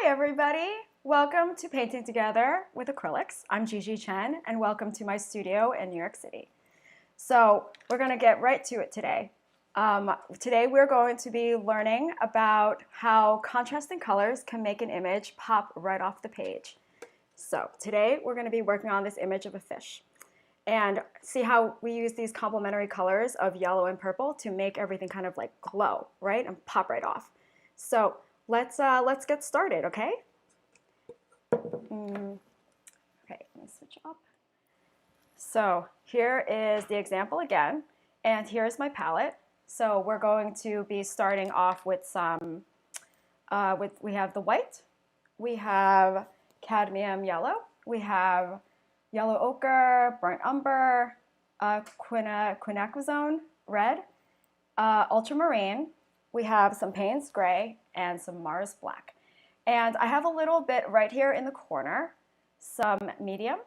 everybody. Welcome to Painting Together with Acrylics. I'm Gigi Chen, and welcome to my studio in New York City. So we're going to get right to it today. Today we're going to be learning about how contrasting colors can make an image pop right off the page. So today we're going to be working on this image of a fish and see how we use these complementary colors of yellow and purple to make everything kind of like glow, right, and pop right off. So let's get started, okay? Okay, let me switch up. So here is the example again, and here's my palette. So we're going to be starting off with some, we have the white, we have cadmium yellow, we have yellow ochre, burnt umber, quinacridone red, ultramarine, we have some Payne's gray, and some Mars black. And I have a little bit right here in the corner, some medium.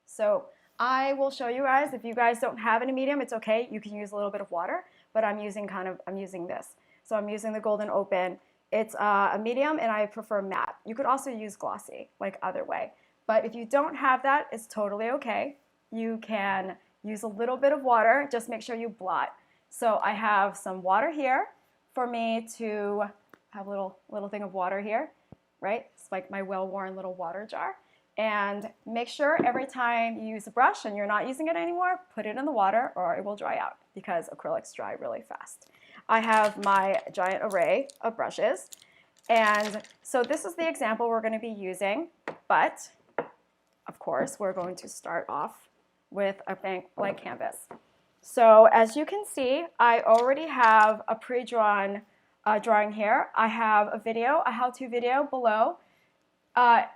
So I will show you guys. If you guys don't have any medium, it's okay. You can use a little bit of water, but I'm using this. So I'm using the Golden Open. It's a medium, and I prefer matte. You could also use glossy, like other way. But if you don't have that, it's totally okay. You can use a little bit of water. Just make sure you blot. So I have some water here for me to have a little thing of water here, right? It's like my well-worn little water jar. And make sure every time you use a brush and you're not using it anymore, put it in the water or it will dry out because acrylics dry really fast. I have my giant array of brushes. And so this is the example we're going to be using, but of course we're going to start off with a blank canvas. So as you can see, I already have a pre-drawn drawing here. I have a how-to video below. I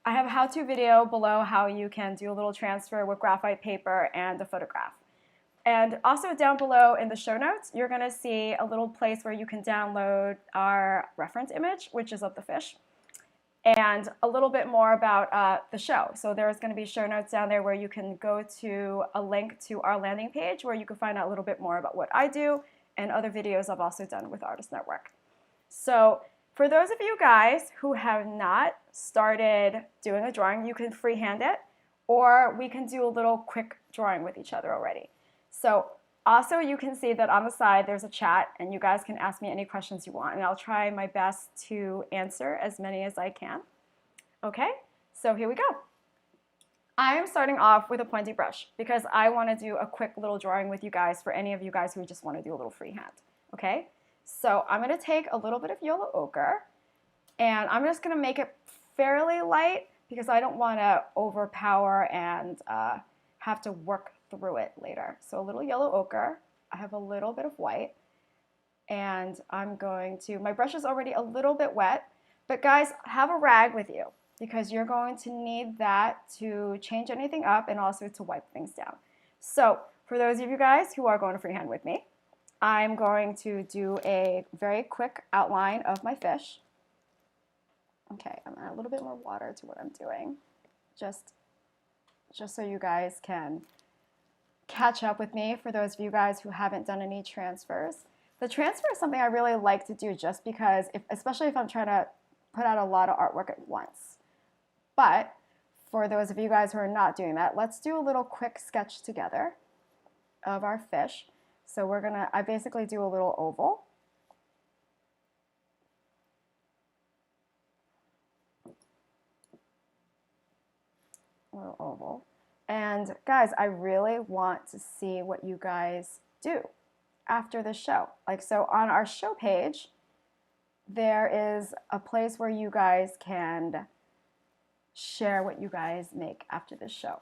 have a how-to video below how you can do a little transfer with graphite paper and a photograph. And also down below in the show notes, you're going to see a little place where you can download our reference image, which is of the fish, and a little bit more about the show. So there's going to be show notes down there where you can go to a link to our landing page where you can find out a little bit more about what I do and other videos I've also done with Artist Network. So for those of you guys who have not started doing a drawing, you can freehand it, or we can do a little quick drawing with each other already. So also you can see that on the side there's a chat, and you guys can ask me any questions you want, and I'll try my best to answer as many as I can. Okay, so here we go. I am starting off with a pointy brush because I want to do a quick little drawing with you guys for any of you guys who just want to do a little freehand. Okay, so I'm going to take a little bit of yellow ochre, and I'm just going to make it fairly light because I don't want to overpower and have to work through it later. So a little yellow ochre, I have a little bit of white, and I'm going to, my brush is already a little bit wet, but guys, have a rag with you because you're going to need that to change anything up and also to wipe things down. So for those of you guys who are going to freehand with me, I'm going to do a very quick outline of my fish. Okay, I'm gonna add a little bit more water to what I'm doing, just so you guys can catch up with me for those of you guys who haven't done any transfers. The transfer is something I really like to do just because, especially if I'm trying to put out a lot of artwork at once. But for those of you guys who are not doing that, let's do a little quick sketch together of our fish. So I basically do a little oval. A little oval. And guys, I really want to see what you guys do after the show. Like, so on our show page, there is a place where you guys can share what you guys make after this show.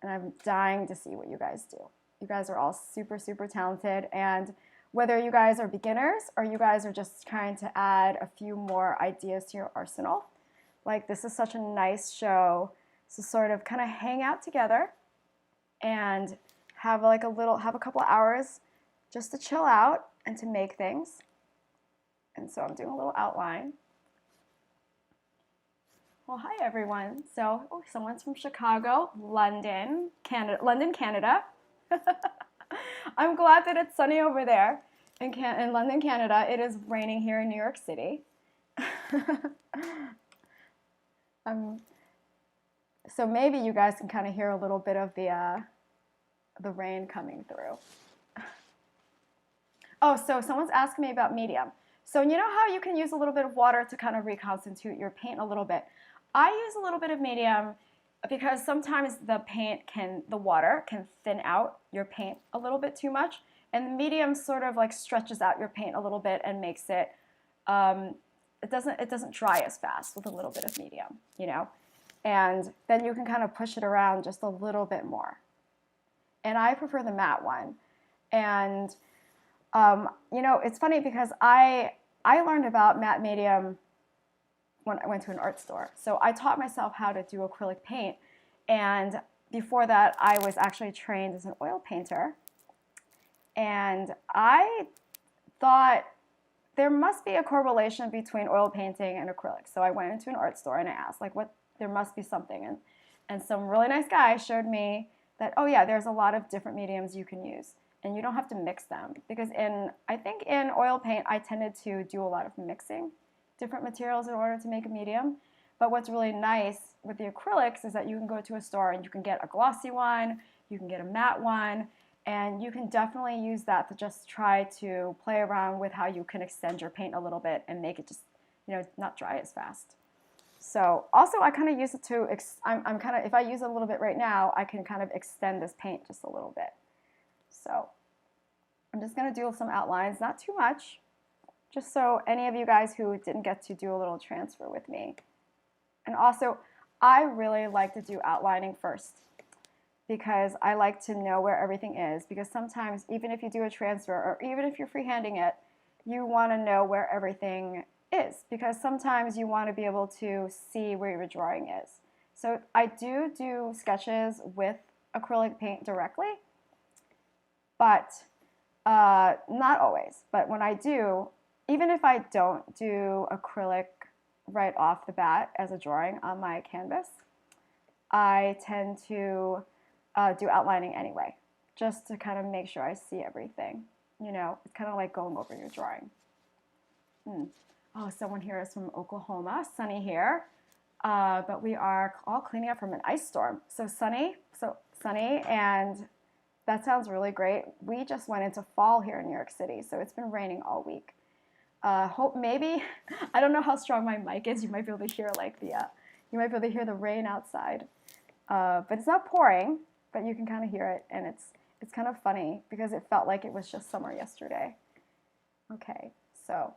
And I'm dying to see what you guys do. You guys are all super, super talented. And whether you guys are beginners or you guys are just trying to add a few more ideas to your arsenal, like this is such a nice show to sort of kind of hang out together and have a couple hours just to chill out and to make things. And so I'm doing a little outline. Well, hi everyone. So, someone's from Chicago, London, Canada. I'm glad that it's sunny over there in London, Canada. It is raining here in New York City. So maybe you guys can kind of hear a little bit of the rain coming through. Oh, so someone's asking me about medium. So you know how you can use a little bit of water to kind of reconstitute your paint a little bit? I use a little bit of medium because sometimes the water can thin out your paint a little bit too much, and the medium sort of like stretches out your paint a little bit and makes it, it doesn't dry as fast with a little bit of medium, you know? And then you can kind of push it around just a little bit more. And I prefer the matte one. And you know, it's funny because I learned about matte medium when I went to an art store. So I taught myself how to do acrylic paint. And before that, I was actually trained as an oil painter. And I thought there must be a correlation between oil painting and acrylic. So I went into an art store and I asked, like, there must be something. And some really nice guy showed me that, oh yeah, there's a lot of different mediums you can use. And you don't have to mix them. Because I think in oil paint, I tended to do a lot of mixing different materials in order to make a medium. But what's really nice with the acrylics is that you can go to a store and you can get a glossy one, you can get a matte one, and you can definitely use that to just try to play around with how you can extend your paint a little bit and make it just, you know, not dry as fast. So also I kind of use it to, if I use it a little bit right now, I can kind of extend this paint just a little bit. So I'm just going to do some outlines, not too much, just so any of you guys who didn't get to do a little transfer with me. And also, I really like to do outlining first because I like to know where everything is, because sometimes even if you do a transfer or even if you're freehanding it, you want to know where everything is, because sometimes you want to be able to see where your drawing is. So I do sketches with acrylic paint directly, but not always. But when I do, even if I don't do acrylic right off the bat as a drawing on my canvas, I tend to do outlining anyway, just to kind of make sure I see everything. You know, it's kind of like going over your drawing. Oh, someone here is from Oklahoma, sunny here. But we are all cleaning up from an ice storm. So sunny, and that sounds really great. We just went into fall here in New York City, so it's been raining all week. Hope maybe, I don't know how strong my mic is. You might be able to hear like you might be able to hear the rain outside. But it's not pouring, but you can kind of hear it, and it's kind of funny because it felt like it was just summer yesterday. Okay, so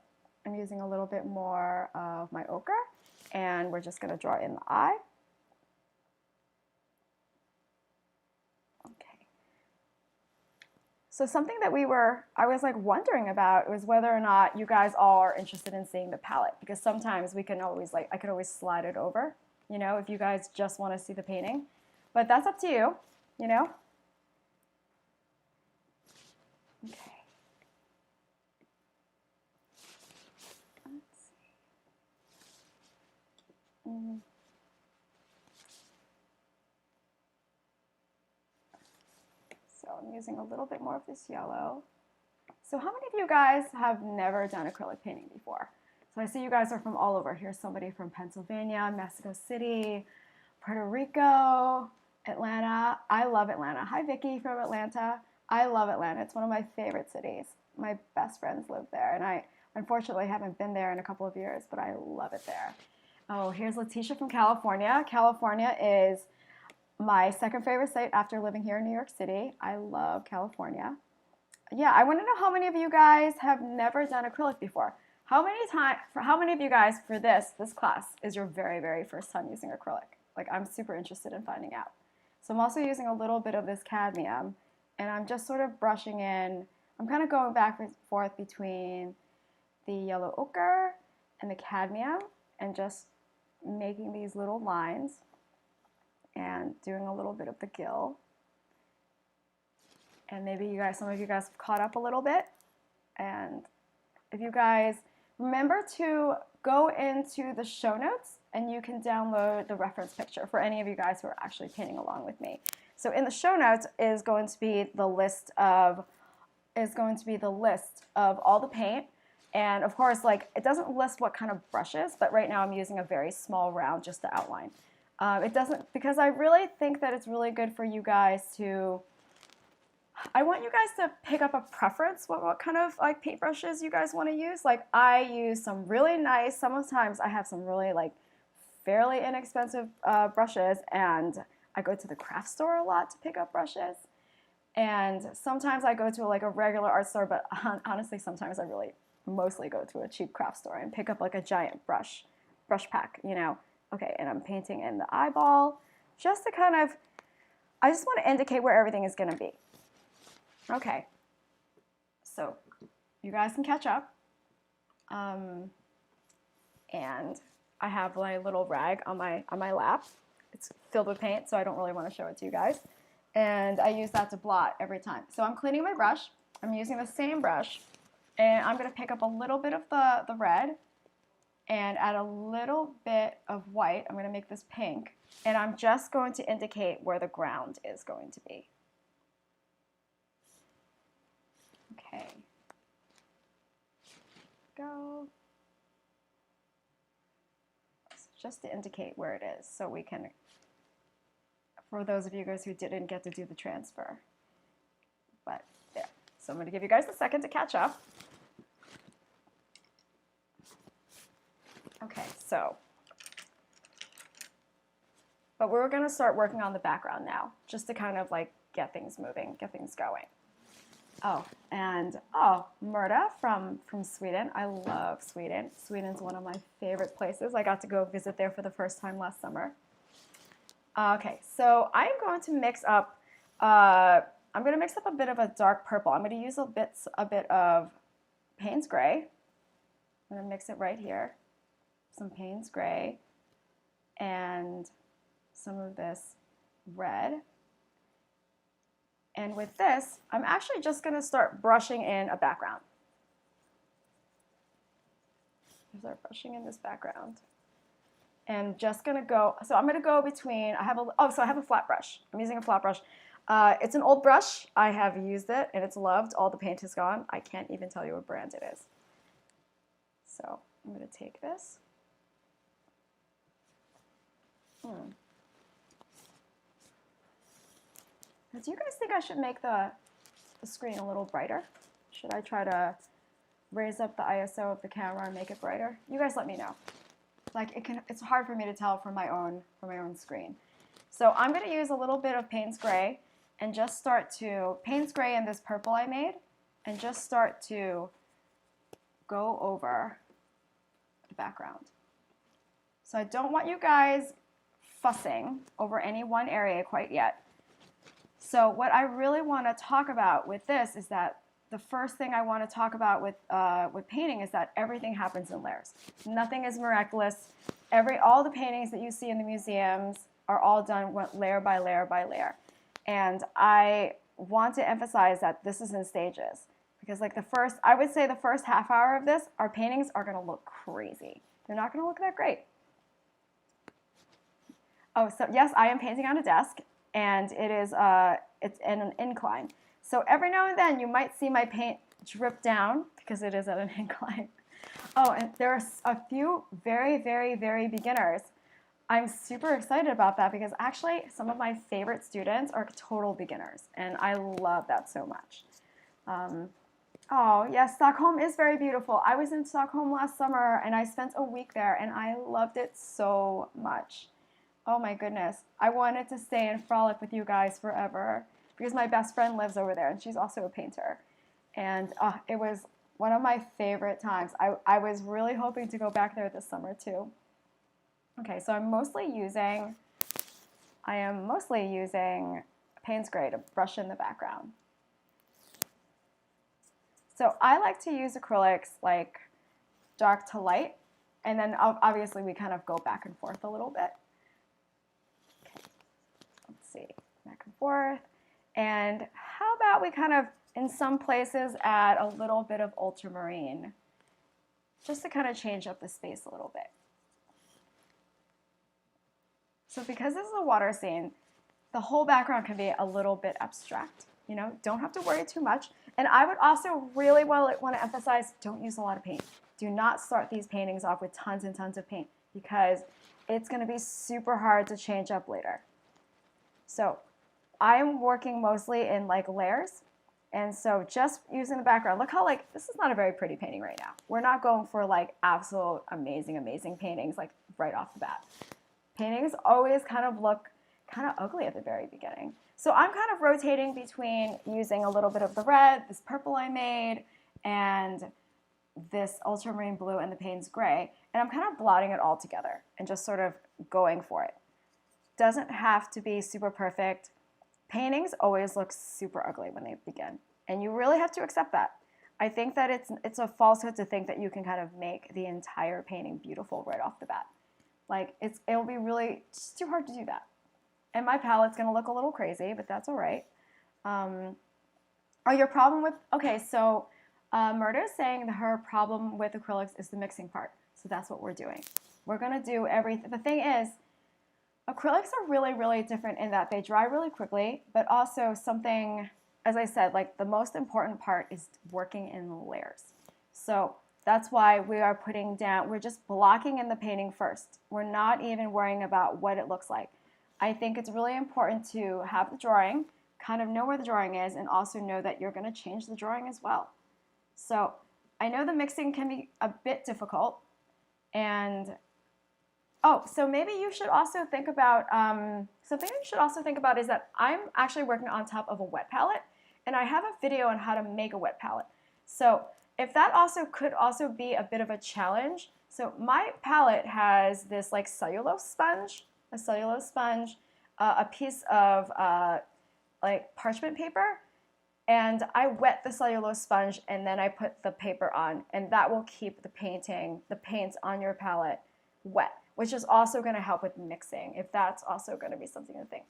I'm using a little bit more of my ochre, and we're just going to draw in the eye. Okay. So something that I was like wondering about was whether or not you guys all are interested in seeing the palette, because sometimes I could always slide it over, you know, if you guys just want to see the painting. But that's up to you, you know. Okay. Let's see. So I'm using a little bit more of this yellow. So how many of you guys have never done acrylic painting before? So I see you guys are from all over. Here's somebody from Pennsylvania, Mexico City, Puerto Rico, Atlanta. I love Atlanta. Hi, Vicky from Atlanta. I love Atlanta. It's one of my favorite cities. My best friends live there, and I unfortunately haven't been there in a couple of years, but I love it there. Oh, here's Letitia from California. California is my second favorite state after living here in New York City. I love California. Yeah, I want to know how many of you guys have never done acrylic before. How many of you guys for this class is your very, very first time using acrylic? Like, I'm super interested in finding out. So I'm also using a little bit of this cadmium, and I'm just sort of brushing in. I'm kind of going back and forth between the yellow ochre and the cadmium and just making these little lines and doing a little bit of the gill. And maybe some of you guys have caught up a little bit. And if you guys remember to go into the show notes, and you can download the reference picture for any of you guys who are actually painting along with me. So in the show notes is going to be the list of all the paint, And of course, like, it doesn't list what kind of brushes, but right now I'm using a very small round just to outline. It doesn't, because I really think that it's really good for you guys to, I want you guys to pick up a preference, what kind of like paintbrushes you guys want to use. Like, I use some really nice, sometimes I have some really like fairly inexpensive brushes, and I go to the craft store a lot to pick up brushes. And sometimes I go to like a regular art store, but honestly, sometimes I really mostly go to a cheap craft store and pick up like a giant brush pack, you know. Okay, and I'm painting in the eyeball just to kind of, I just want to indicate where everything is going to be. Okay, so you guys can catch up. And I have my little rag on my lap. It's filled with paint, so I don't really want to show it to you guys. And I use that to blot every time. So I'm cleaning my brush. I'm using the same brush, and I'm going to pick up a little bit of the red and add a little bit of white. I'm going to make this pink, and I'm just going to indicate where the ground is going to be. Okay. Go. Just to indicate where it is, so we can, for those of you guys who didn't get to do the transfer. But there. So I'm going to give you guys a second to catch up. Okay, so, but we're going to start working on the background now, just to kind of like get things moving, get things going. Oh, and Murda from Sweden. I love Sweden. Sweden's one of my favorite places. I got to go visit there for the first time last summer. Okay, so I'm going to mix up. I'm going to mix up a bit of a dark purple. I'm going to use a bit of Payne's gray. I'm going to mix it right here. Some Payne's gray and some of this red. And with this, I'm actually just going to start brushing in a background. Start brushing in this background. And just going to go, so I'm going to go between, I have a flat brush. I'm using a flat brush. It's an old brush. I have used it, and it's loved. All the paint is gone. I can't even tell you what brand it is. So I'm going to take this. Do you guys think I should make the screen a little brighter? Should I try to raise up the ISO of the camera and make it brighter? You guys let me know. Like, it's hard for me to tell from my own screen. So I'm going to use a little bit of Payne's gray and just start to, Payne's gray and this purple I made, and just start to go over the background. So I don't want you guys fussing over any one area quite yet. So what I really want to talk about with this is that the first thing I want to talk about with painting is that everything happens in layers. Nothing is miraculous. All the paintings that you see in the museums are all done layer by layer by layer. And I want to emphasize that this is in stages. Because like I would say the first half hour of this, our paintings are going to look crazy. They're not going to look that great. Oh, so yes, I am painting on a desk. And it's in an incline. So every now and then you might see my paint drip down because it is at an incline. Oh, and there are a few very, very, very beginners. I'm super excited about that because actually some of my favorite students are total beginners, and I love that so much. Oh, yes, Stockholm is very beautiful. I was in Stockholm last summer, and I spent a week there, and I loved it so much. Oh my goodness. I wanted to stay and frolic with you guys forever because my best friend lives over there and she's also a painter. And it was one of my favorite times. I was really hoping to go back there this summer too. Okay, so I am mostly using Payne's gray to brush in the background. So I like to use acrylics like dark to light, and then obviously we kind of go back and forth a little bit. See, back and forth. And how about we kind of, in some places, add a little bit of ultramarine, just to kind of change up the space a little bit. So because this is a water scene, the whole background can be a little bit abstract. You know, don't have to worry too much. And I would also really want to emphasize, don't use a lot of paint. Do not start these paintings off with tons and tons of paint because it's going to be super hard to change up later. So I'm working mostly in like layers. And so just using the background, look how like, this is not a very pretty painting right now. We're not going for like absolute amazing, amazing paintings like right off the bat. Paintings always kind of look kind of ugly at the very beginning. So I'm kind of rotating between using a little bit of the red, this purple I made, and this ultramarine blue and the Payne's gray. And I'm kind of blotting it all together and just sort of going for it. Doesn't have to be super perfect. Paintings always look super ugly when they begin. And you really have to accept that. I think that it's a falsehood to think that you can kind of make the entire painting beautiful right off the bat. Like, it'll be really just too hard to do that. And my palette's going to look a little crazy, but that's all right. Your problem with, okay, so Murda is saying that her problem with acrylics is the mixing part. So that's what we're doing. We're going to do everything. The thing is, acrylics are really, really different in that they dry really quickly, but also something, as I said, like the most important part is working in layers. So that's why we are putting down, we're just blocking in the painting first. We're not even worrying about what it looks like. I think it's really important to have the drawing, kind of know where the drawing is, and also know that you're going to change the drawing as well. So I know the mixing can be a bit difficult, and oh, so maybe you should also think about, something you should also think about is that I'm actually working on top of a wet palette, and I have a video on how to make a wet palette. So if that also could also be a bit of a challenge, so my palette has this like cellulose sponge, a piece of like parchment paper, and I wet the cellulose sponge and then I put the paper on, and that will keep the paint on your palette wet, which is also going to help with mixing, if that's also going to be something to think.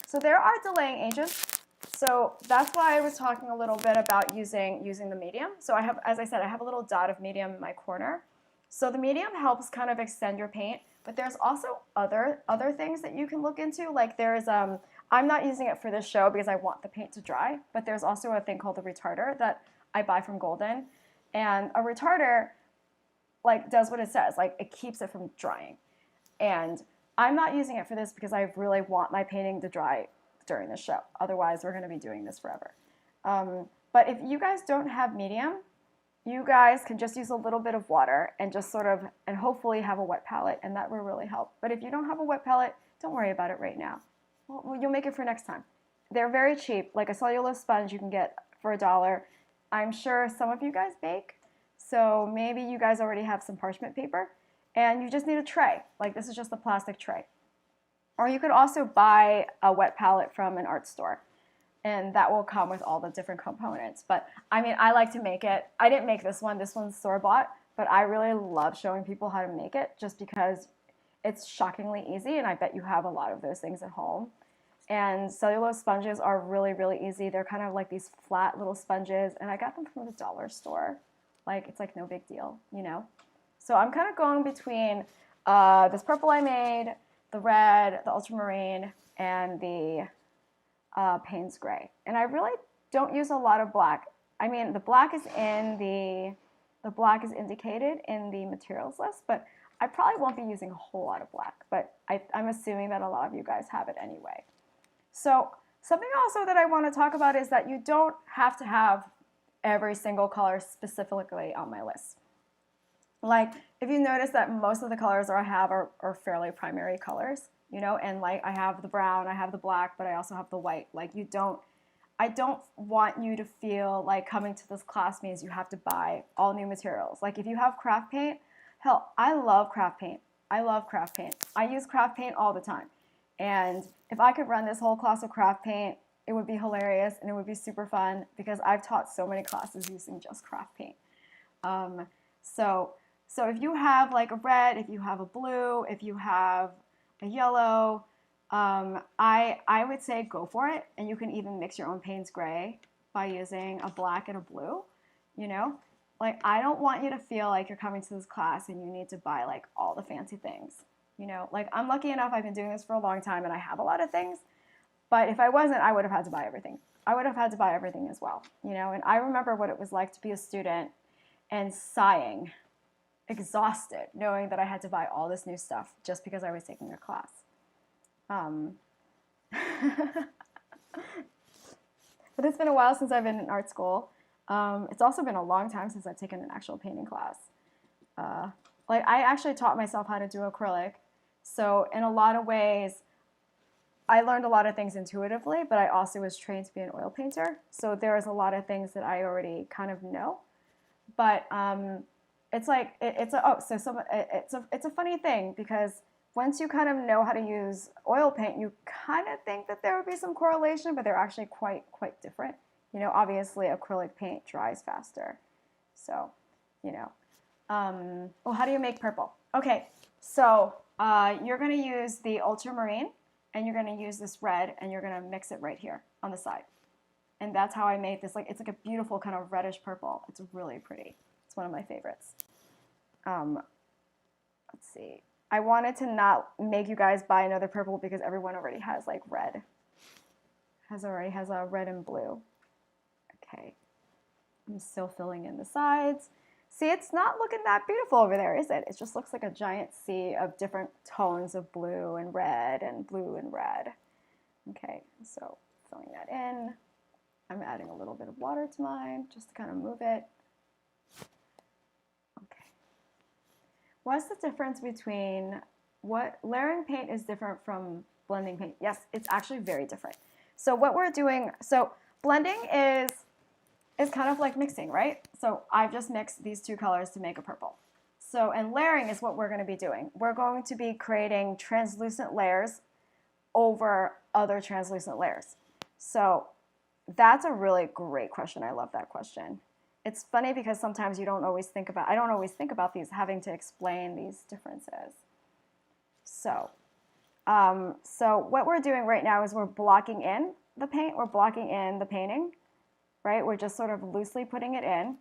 So there are delaying agents. So that's why I was talking a little bit about using the medium. So I have, as I said, I have a little dot of medium in my corner. So the medium helps kind of extend your paint, but there's also other things that you can look into. Like there's, I'm not using it for this show because I want the paint to dry, but there's also a thing called a retarder that I buy from Golden. And a retarder like does what it says, like it keeps it from drying. And I'm not using it for this because I really want my painting to dry during the show. Otherwise, we're going to be doing this forever. But if you guys don't have medium, you guys can just use a little bit of water and just sort of, and hopefully have a wet palette, and that will really help. But if you don't have a wet palette, don't worry about it right now. Well, you'll make it for next time. They're very cheap, like a cellulose sponge you can get for $1. I'm sure some of you guys bake, so maybe you guys already have some parchment paper, and you just need a tray. Like this is just a plastic tray. Or you could also buy a wet palette from an art store, and that will come with all the different components. But I mean, I like to make it. I didn't make this one's store-bought, but I really love showing people how to make it just because it's shockingly easy, and I bet you have a lot of those things at home. And cellulose sponges are really, really easy. They're kind of like these flat little sponges, and I got them from the dollar store. Like, it's like no big deal, you know? So I'm kind of going between this purple I made, the red, the ultramarine, and the Payne's gray. And I really don't use a lot of black. I mean, the black is indicated in the materials list, but I probably won't be using a whole lot of black, but I'm assuming that a lot of you guys have it anyway. So something also that I want to talk about is that you don't have to have every single color specifically on my list. Like, if you notice that most of the colors I have are fairly primary colors, you know, and like I have the brown, I have the black, but I also have the white. Like I don't want you to feel like coming to this class means you have to buy all new materials. Like if you have craft paint, hell, I love craft paint. I love craft paint. I use craft paint all the time. And if I could run this whole class of craft paint, it would be hilarious and it would be super fun because I've taught so many classes using just craft paint. So if you have like a red, if you have a blue, if you have a yellow, I would say go for it. And you can even mix your own Payne's gray by using a black and a blue, you know? Like, I don't want you to feel like you're coming to this class and you need to buy like all the fancy things, you know? Like, I'm lucky enough, I've been doing this for a long time and I have a lot of things. But if I wasn't, I would have had to buy everything. I would have had to buy everything as well, you know. And I remember what it was like to be a student and sighing, exhausted, knowing that I had to buy all this new stuff just because I was taking a class. But it's been a while since I've been in art school. It's also been a long time since I've taken an actual painting class. Like I actually taught myself how to do acrylic. So in a lot of ways, I learned a lot of things intuitively, but I also was trained to be an oil painter. So there is a lot of things that I already kind of know. But it's like it's a funny thing because once you kind of know how to use oil paint, you kind of think that there would be some correlation, but they're actually quite different. You know, obviously acrylic paint dries faster, so you know. Well, how do you make purple? Okay, so you're going to use the ultramarine, and you're going to use this red, and you're going to mix it right here on the side. And that's how I made this. Like it's like a beautiful kind of reddish purple. It's really pretty. It's one of my favorites. Let's see. I wanted to not make you guys buy another purple because everyone already has like red. Already has a red and blue. Okay. I'm still filling in the sides. See, it's not looking that beautiful over there, is it? It just looks like a giant sea of different tones of blue and red and blue and red. Okay, so filling that in. I'm adding a little bit of water to mine just to kind of move it. Okay. What's the difference between layering paint is different from blending paint? Yes, it's actually very different. So what we're doing, so blending is kind of like mixing, right? So I've just mixed these two colors to make a purple. So, and layering is what we're going to be doing. We're going to be creating translucent layers over other translucent layers. So that's a really great question. I love that question. It's funny because sometimes I don't always think about these, having to explain these differences. So, so what we're doing right now is we're blocking in the paint, we're blocking in the painting, right? We're just sort of loosely putting it in,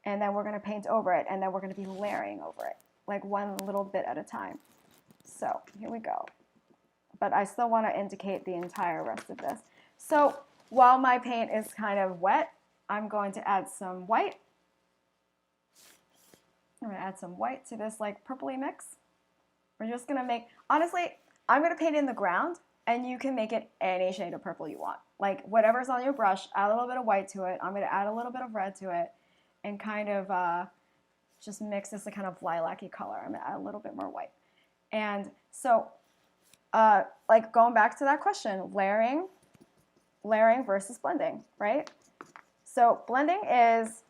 and then we're going to paint over it, and then we're going to be layering over it, like one little bit at a time. So here we go. But I still want to indicate the entire rest of this. So while my paint is kind of wet, I'm going to add some white. I'm going to add some white to this like purpley mix. We're just going to make, honestly, I'm going to paint in the ground, and you can make it any shade of purple you want. Like whatever's on your brush, add a little bit of white to it. I'm going to add a little bit of red to it and kind of just mix this a kind of lilac-y color. I'm going to add a little bit more white. And so like going back to that question, layering versus blending, right? So blending is,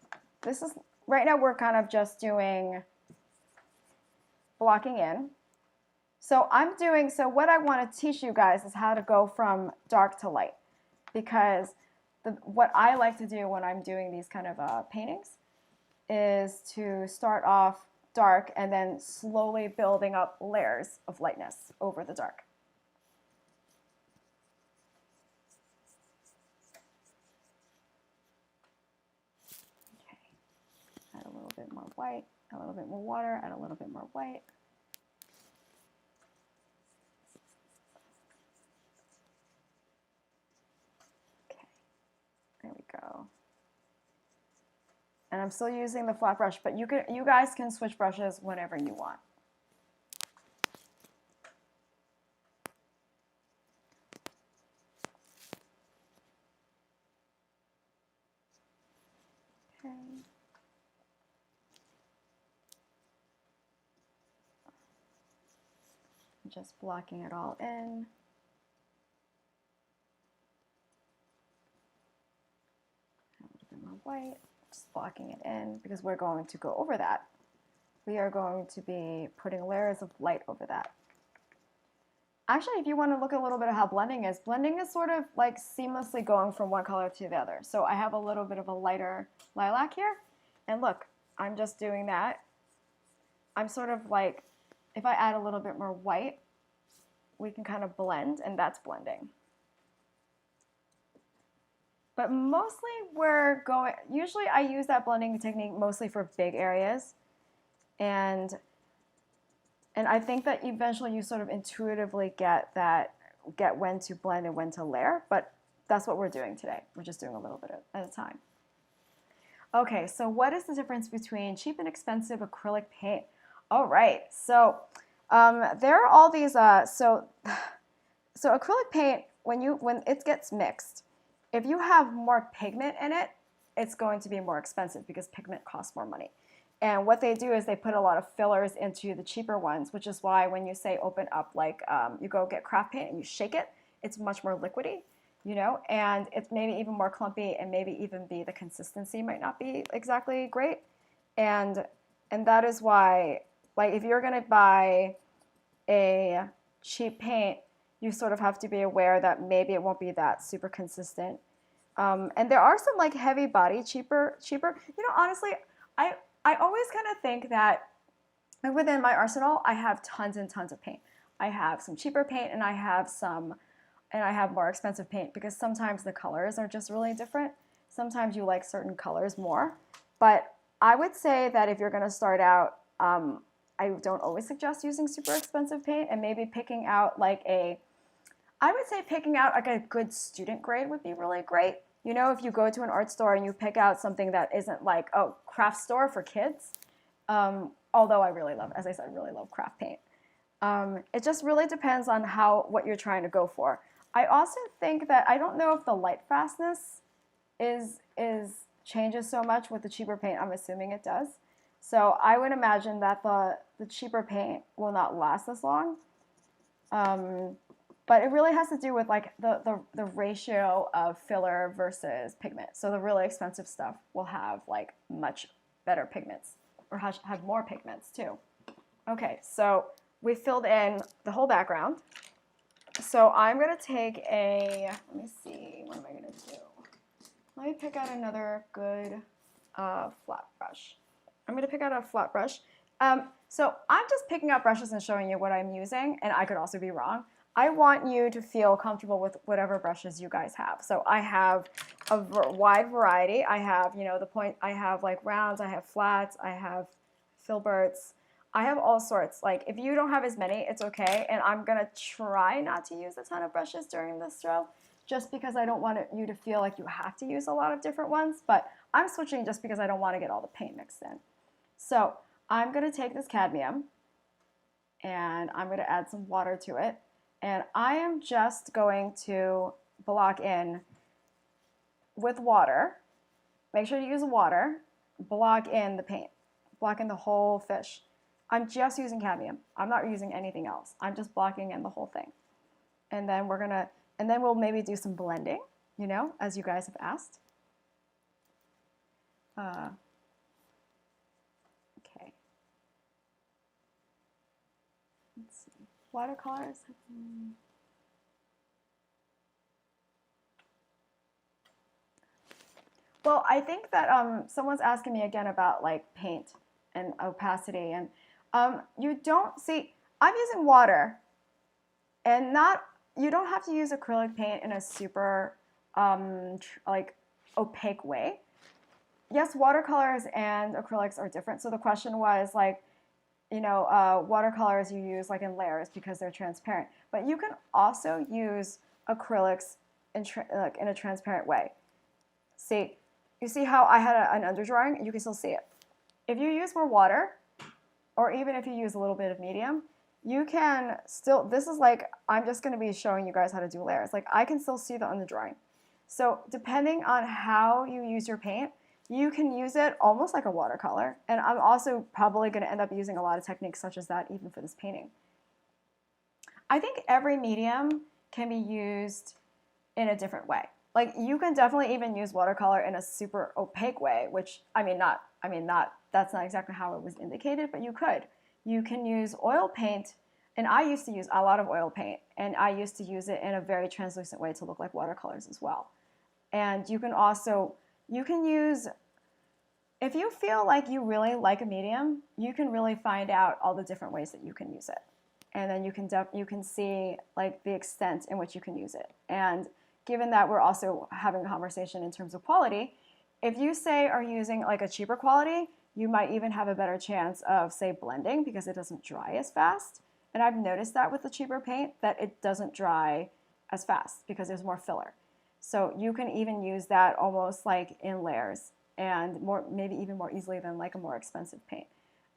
right now we're kind of just doing blocking in. So what I want to teach you guys is how to go from dark to light, because what I like to do when I'm doing these kind of paintings is to start off dark and then slowly building up layers of lightness over the dark. Okay, add a little bit more white, a little bit more water, add a little bit more white. There we go. And I'm still using the flat brush, but you guys can switch brushes whenever you want. Okay. Just blocking it all in. White, just blocking it in because we're going to go over that. We are going to be putting layers of light over that. Actually, if you want to look a little bit at how blending is sort of like seamlessly going from one color to the other. So I have a little bit of a lighter lilac here, and look, I'm just doing that. I'm sort of like, if I add a little bit more white, we can kind of blend, and that's blending. But mostly usually I use that blending technique mostly for big areas. And I think that eventually you sort of intuitively get that get when to blend and when to layer, but that's what we're doing today. We're just doing a little bit at a time. Okay, so what is the difference between cheap and expensive acrylic paint? All right, so there are all these, so acrylic paint, when it gets mixed, if you have more pigment in it, it's going to be more expensive because pigment costs more money. And what they do is they put a lot of fillers into the cheaper ones, which is why when you say open up, like you go get craft paint and you shake it, it's much more liquidy, you know, and it's maybe even more clumpy, and maybe even the consistency might not be exactly great. And that is why, like, if you're going to buy a cheap paint, you sort of have to be aware that maybe it won't be that super consistent. And there are some like heavy body cheaper. You know, honestly, I always kind of think that within my arsenal, I have tons and tons of paint. I have some cheaper paint, and I have more expensive paint, because sometimes the colors are just really different. Sometimes you like certain colors more. But I would say that if you're going to start out, I don't always suggest using super expensive paint, and maybe picking out like I would say picking out like a good student grade would be really great. You know, if you go to an art store and you pick out something that isn't like, oh, craft store for kids, although I really love, as I said, really love craft paint. It just really depends on what you're trying to go for. I also think that, I don't know if the light fastness changes so much with the cheaper paint. I'm assuming it does. So I would imagine that the cheaper paint will not last as long. But it really has to do with like the ratio of filler versus pigment. So the really expensive stuff will have like much better pigments, or have more pigments too. Okay, so we filled in the whole background. So I'm going to take let me see, what am I going to do? Let me pick out another good flat brush. I'm going to pick out a flat brush. So I'm just picking out brushes and showing you what I'm using, and I could also be wrong. I want you to feel comfortable with whatever brushes you guys have. So I have a wide variety. I have, you know, I have like rounds, I have flats, I have filberts. I have all sorts. Like, if you don't have as many, it's okay. And I'm going to try not to use a ton of brushes during this drill, just because I don't want you to feel like you have to use a lot of different ones. But I'm switching just because I don't want to get all the paint mixed in. So I'm going to take this cadmium, and I'm going to add some water to it. And I am just going to block in with water. Make sure you use water. Block in the paint. Block in the whole fish. I'm just using cadmium. I'm not using anything else. I'm just blocking in the whole thing. And then we'll maybe do some blending, you know, as you guys have asked. Okay. Let's see. Watercolors. Well, I think that someone's asking me again about like paint and opacity, and you don't see, I'm using water, and you don't have to use acrylic paint in a super like opaque way. Yes, watercolors and acrylics are different. So the question was like, you know, watercolors you use like in layers because they're transparent, but you can also use acrylics in a transparent way. See, you see how I had an underdrawing? You can still see it. If you use more water, or even if you use a little bit of medium, you can still, this is like, I'm just going to be showing you guys how to do layers. Like, I can still see the underdrawing. So depending on how you use your paint, you can use it almost like a watercolor. And I'm also probably going to end up using a lot of techniques such as that even for this painting. I think every medium can be used in a different way. Like, you can definitely even use watercolor in a super opaque way, which, that's not exactly how it was indicated, but you could. You can use oil paint, and I used to use a lot of oil paint, and I used to use it in a very translucent way to look like watercolors as well. And you can use, if you feel like you really like a medium, you can really find out all the different ways that you can use it. And then you can see like the extent in which you can use it. And given that we're also having a conversation in terms of quality, if you say are using like a cheaper quality, you might even have a better chance of, say, blending because it doesn't dry as fast. And I've noticed that with the cheaper paint that it doesn't dry as fast because there's more filler. So you can even use that almost like in layers and maybe even more easily than like a more expensive paint.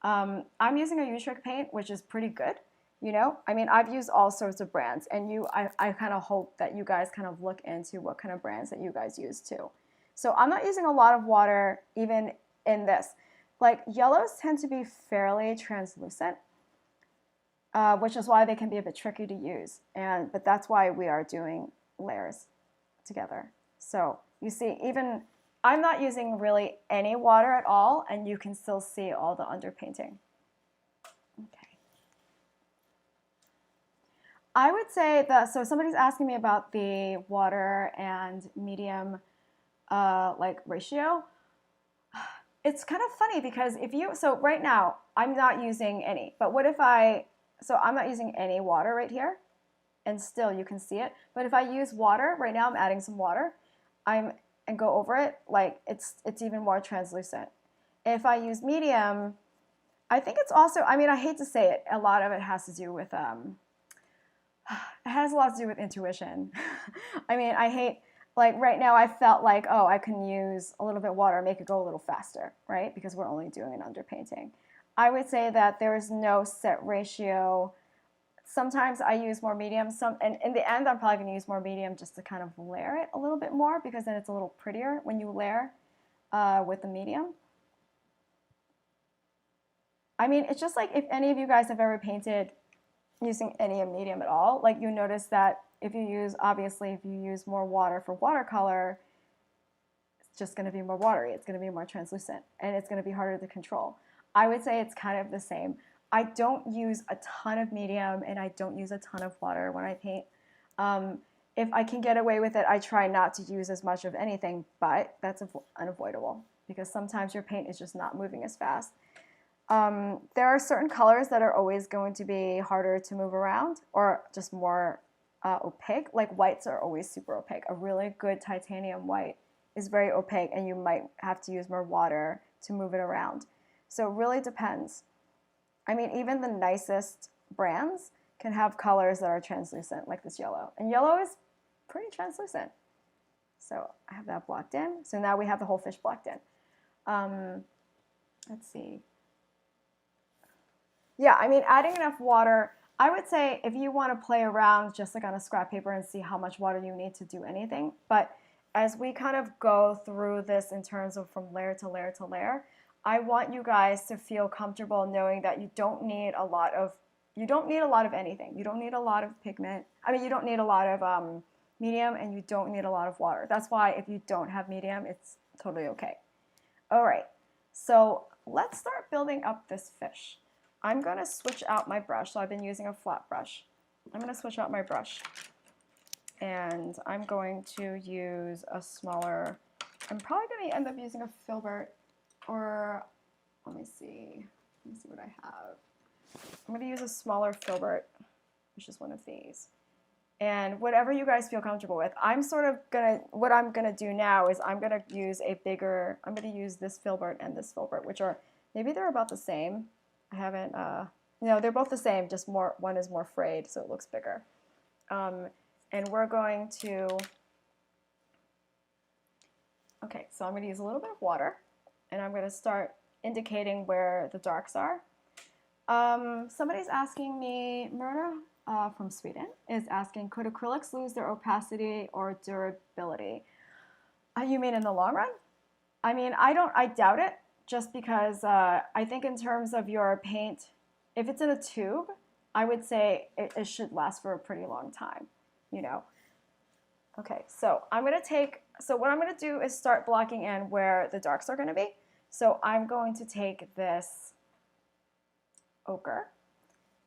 I'm using a U-Trick paint, which is pretty good. You know, I mean, I've used all sorts of brands, and I kind of hope that you guys kind of look into what kind of brands that you guys use too. So I'm not using a lot of water even in this. Like yellows tend to be fairly translucent, which is why they can be a bit tricky to use. But that's why we are doing layers together. So you see, even I'm not using really any water at all, and you can still see all the underpainting. Okay. I would say that, so somebody's asking me about the water and medium like ratio. It's kind of funny because so right now I'm not using any, but what if so I'm not using any water right here and still you can see it. But if I use water, right now I'm adding some water, and go over it, like it's even more translucent. If I use medium, I think it's also, I mean, I hate to say it, a lot of it has to do with, it has a lot to do with intuition. I mean, I hate, like right now I felt like, oh, I can use a little bit of water, make it go a little faster, right? Because we're only doing an underpainting. I would say that there is no set ratio. Sometimes I use more medium, and in the end I'm probably going to use more medium just to kind of layer it a little bit more because then it's a little prettier when you layer with the medium. I mean, it's just like if any of you guys have ever painted using any medium at all, like you notice that if you use more water for watercolor, it's just going to be more watery, it's going to be more translucent, and it's going to be harder to control. I would say it's kind of the same. I don't use a ton of medium and I don't use a ton of water when I paint. If I can get away with it, I try not to use as much of anything, but that's unavoidable because sometimes your paint is just not moving as fast. There are certain colors that are always going to be harder to move around or just more opaque. Like whites are always super opaque. A really good titanium white is very opaque and you might have to use more water to move it around. So it really depends. I mean, even the nicest brands can have colors that are translucent, like this yellow. And yellow is pretty translucent. So I have that blocked in. So now we have the whole fish blocked in. Let's see. Yeah, I mean, adding enough water, I would say if you want to play around just like on a scrap paper and see how much water you need to do anything. But as we kind of go through this in terms of from layer to layer to layer, I want you guys to feel comfortable knowing that you don't need a lot of anything. You don't need a lot of pigment. I mean, you don't need a lot of medium and you don't need a lot of water. That's why if you don't have medium, it's totally okay. All right, so let's start building up this fish. I'm going to switch out my brush. So I've been using a flat brush. I'm going to switch out my brush. And I'm going to use a smaller, I'm probably going to end up using a filbert or, let me see what I have. I'm going to use a smaller filbert, which is one of these. And whatever you guys feel comfortable with. What I'm going to do now is I'm going to use this filbert and this filbert, which are, maybe they're about the same. I haven't, no, they're both the same, just one is more frayed, so it looks bigger. And we're going to, okay, so I'm going to use a little bit of water, and I'm going to start indicating where the darks are. Somebody's asking me, Myrna from Sweden is asking, could acrylics lose their opacity or durability? You mean in the long run? I mean, I doubt it. Just because I think in terms of your paint, if it's in a tube, I would say it should last for a pretty long time, you know. Okay, so what I'm going to do is start blocking in where the darks are going to be. So I'm going to take this ochre,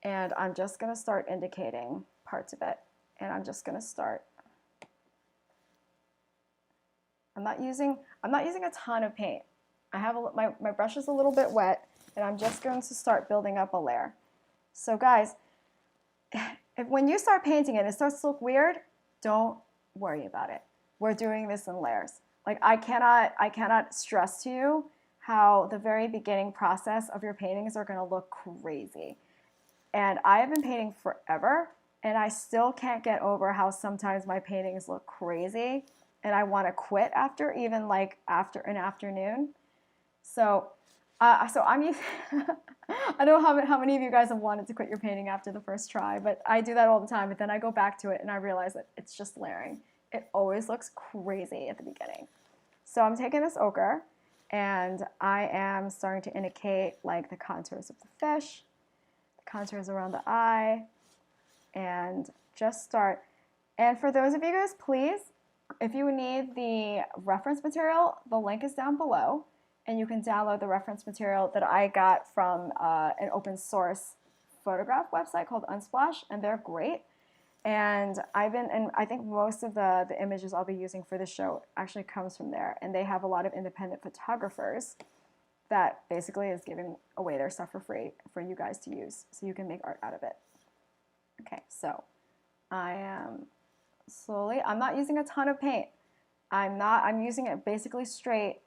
and I'm just going to start indicating parts of it, and I'm just going to start. I'm not using a ton of paint. I have my brush is a little bit wet, and I'm just going to start building up a layer. So guys, when you start painting it starts to look weird, don't worry about it. We're doing this in layers. Like I cannot stress to you how the very beginning process of your paintings are going to look crazy. And I have been painting forever, and I still can't get over how sometimes my paintings look crazy, and I want to quit after, even like after an afternoon. So, I'm using, I don't know how many of you guys have wanted to quit your painting after the first try, but I do that all the time, but then I go back to it and I realize that it's just layering. It always looks crazy at the beginning. So I'm taking this ochre, and I am starting to indicate like the contours of the fish, the contours around the eye, and just start. And for those of you guys, please, if you need the reference material, the link is down below, and you can download the reference material that I got from an open source photograph website called Unsplash, and they're great. And I think most of the images I'll be using for the show actually comes from there, and they have a lot of independent photographers that basically is giving away their stuff for free for you guys to use, so you can make art out of it. Okay, so I am slowly, I'm not using a ton of paint. I'm using it basically straight,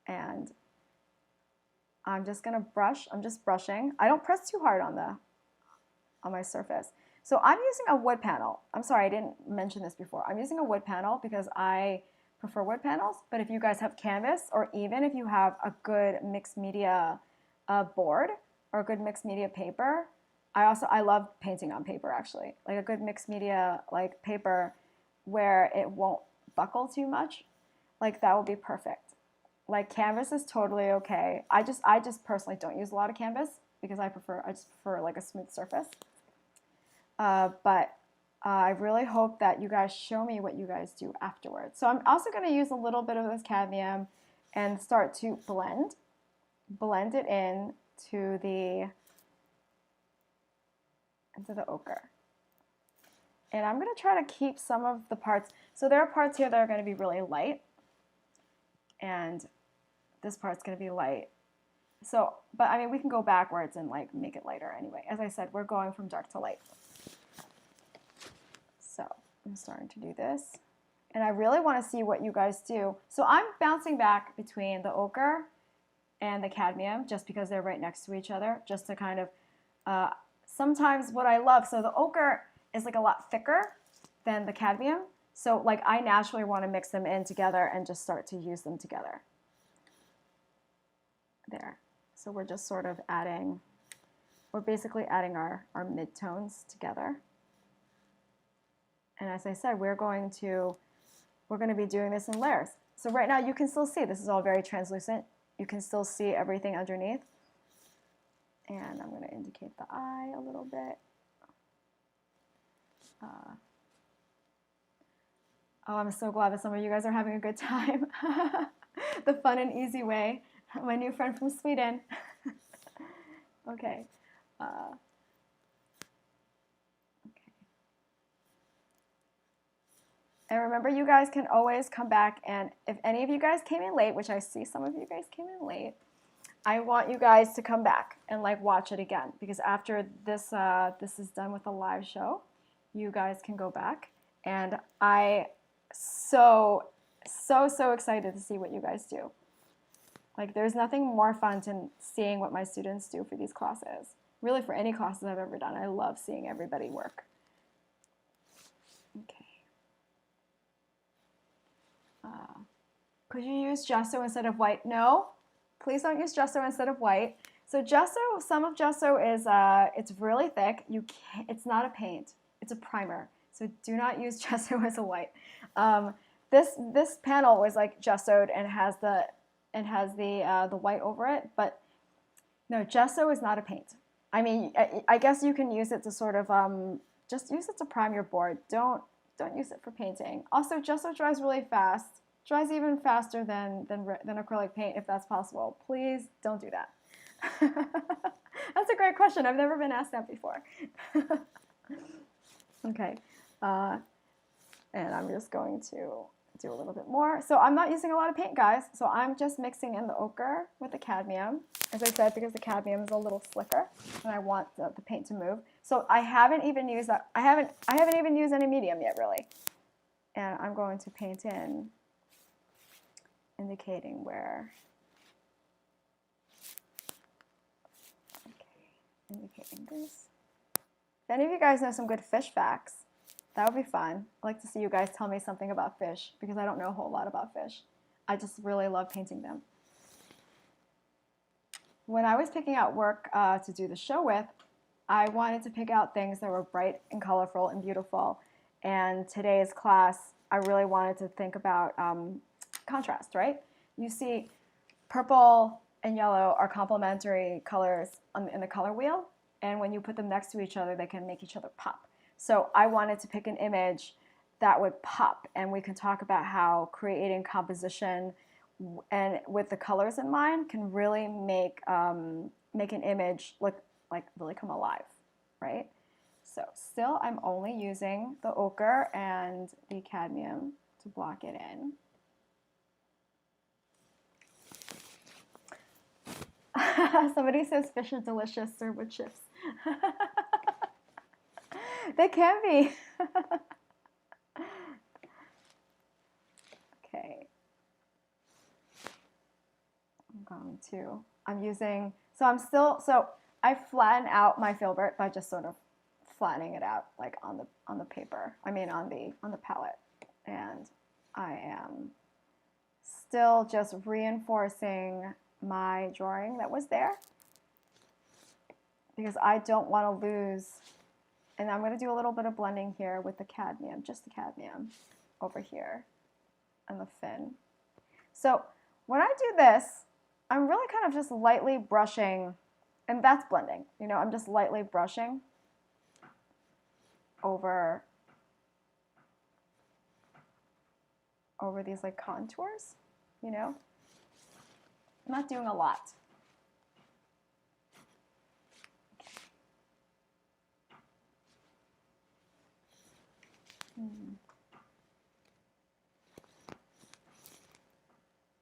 and I'm just gonna brush. I'm just brushing. I don't press too hard on my surface. So I'm using a wood panel. I'm sorry, I didn't mention this before. I'm using a wood panel because I prefer wood panels, but if you guys have canvas, or even if you have a good mixed media board or a good mixed media paper, I love painting on paper actually. Like a good mixed media like paper where it won't buckle too much, like that would be perfect. Like canvas is totally okay. I just personally don't use a lot of canvas because I just prefer like a smooth surface. But I really hope that you guys show me what you guys do afterwards. So I'm also going to use a little bit of this cadmium and start to blend it in into the ochre. And I'm going to try to keep some of the parts. So there are parts here that are going to be really light, and this part's going to be light. So, but I mean, we can go backwards and like make it lighter anyway. As I said, we're going from dark to light. So I'm starting to do this, and I really want to see what you guys do. So I'm bouncing back between the ochre and the cadmium just because they're right next to each other, just to kind of, sometimes what I love, so the ochre is like a lot thicker than the cadmium. So like I naturally want to mix them in together and just start to use them together. There. So we're just sort of adding, we're basically adding our midtones together. And as I said, we're going to be doing this in layers. So right now you can still see this is all very translucent. You can still see everything underneath. And I'm going to indicate the eye a little bit. Oh, I'm so glad that some of you guys are having a good time. The fun and easy way. My new friend from Sweden. Okay. And remember, you guys can always come back, and if any of you guys came in late, which I see some of you guys came in late, I want you guys to come back and like watch it again, because after this this is done with the live show, you guys can go back, and I so excited to see what you guys do. Like there's nothing more fun than seeing what my students do for these classes. Really, for any classes I've ever done, I love seeing everybody work. Okay. Could you use gesso instead of white? No, please don't use gesso instead of white. So gesso, some of gesso is it's really thick. It's not a paint, it's a primer. So do not use gesso as a white. This panel was like gessoed and has the white over it, but no, gesso is not a paint. I mean, I guess you can use it to sort of just use it to prime your board. Don't use it for painting. Also, gesso dries really fast. Dries even faster than acrylic paint, if that's possible. Please don't do that. That's a great question. I've never been asked that before. Okay, and I'm just going to do a little bit more. So I'm not using a lot of paint, guys. So I'm just mixing in the ochre with the cadmium, as I said, because the cadmium is a little slicker, and I want the paint to move. So I haven't even used that. I haven't even used any medium yet, really. And I'm going to paint in, indicating where. Okay. indicating this. If any of you guys know some good fish facts, that would be fun. I'd like to see you guys tell me something about fish because I don't know a whole lot about fish. I just really love painting them. When I was picking out work to do the show with, I wanted to pick out things that were bright and colorful and beautiful. And today's class, I really wanted to think about contrast, right? You see, purple and yellow are complementary colors in the color wheel. And when you put them next to each other, they can make each other pop. So I wanted to pick an image that would pop. And we can talk about how creating composition and with the colors in mind can really make an image look like really come alive, right? So still I'm only using the ochre and the cadmium to block it in. Somebody says fish are delicious served with chips. They can be. Okay. I flatten out my filbert by just sort of flattening it out like on the paper. I mean on the palette. And I am still just reinforcing my drawing that was there because I don't want to lose. And I'm going to do a little bit of blending here with the cadmium, just the cadmium over here and the fin. So when I do this, I'm really kind of just lightly brushing, and that's blending. You know, I'm just lightly brushing over these like contours, you know. I'm not doing a lot.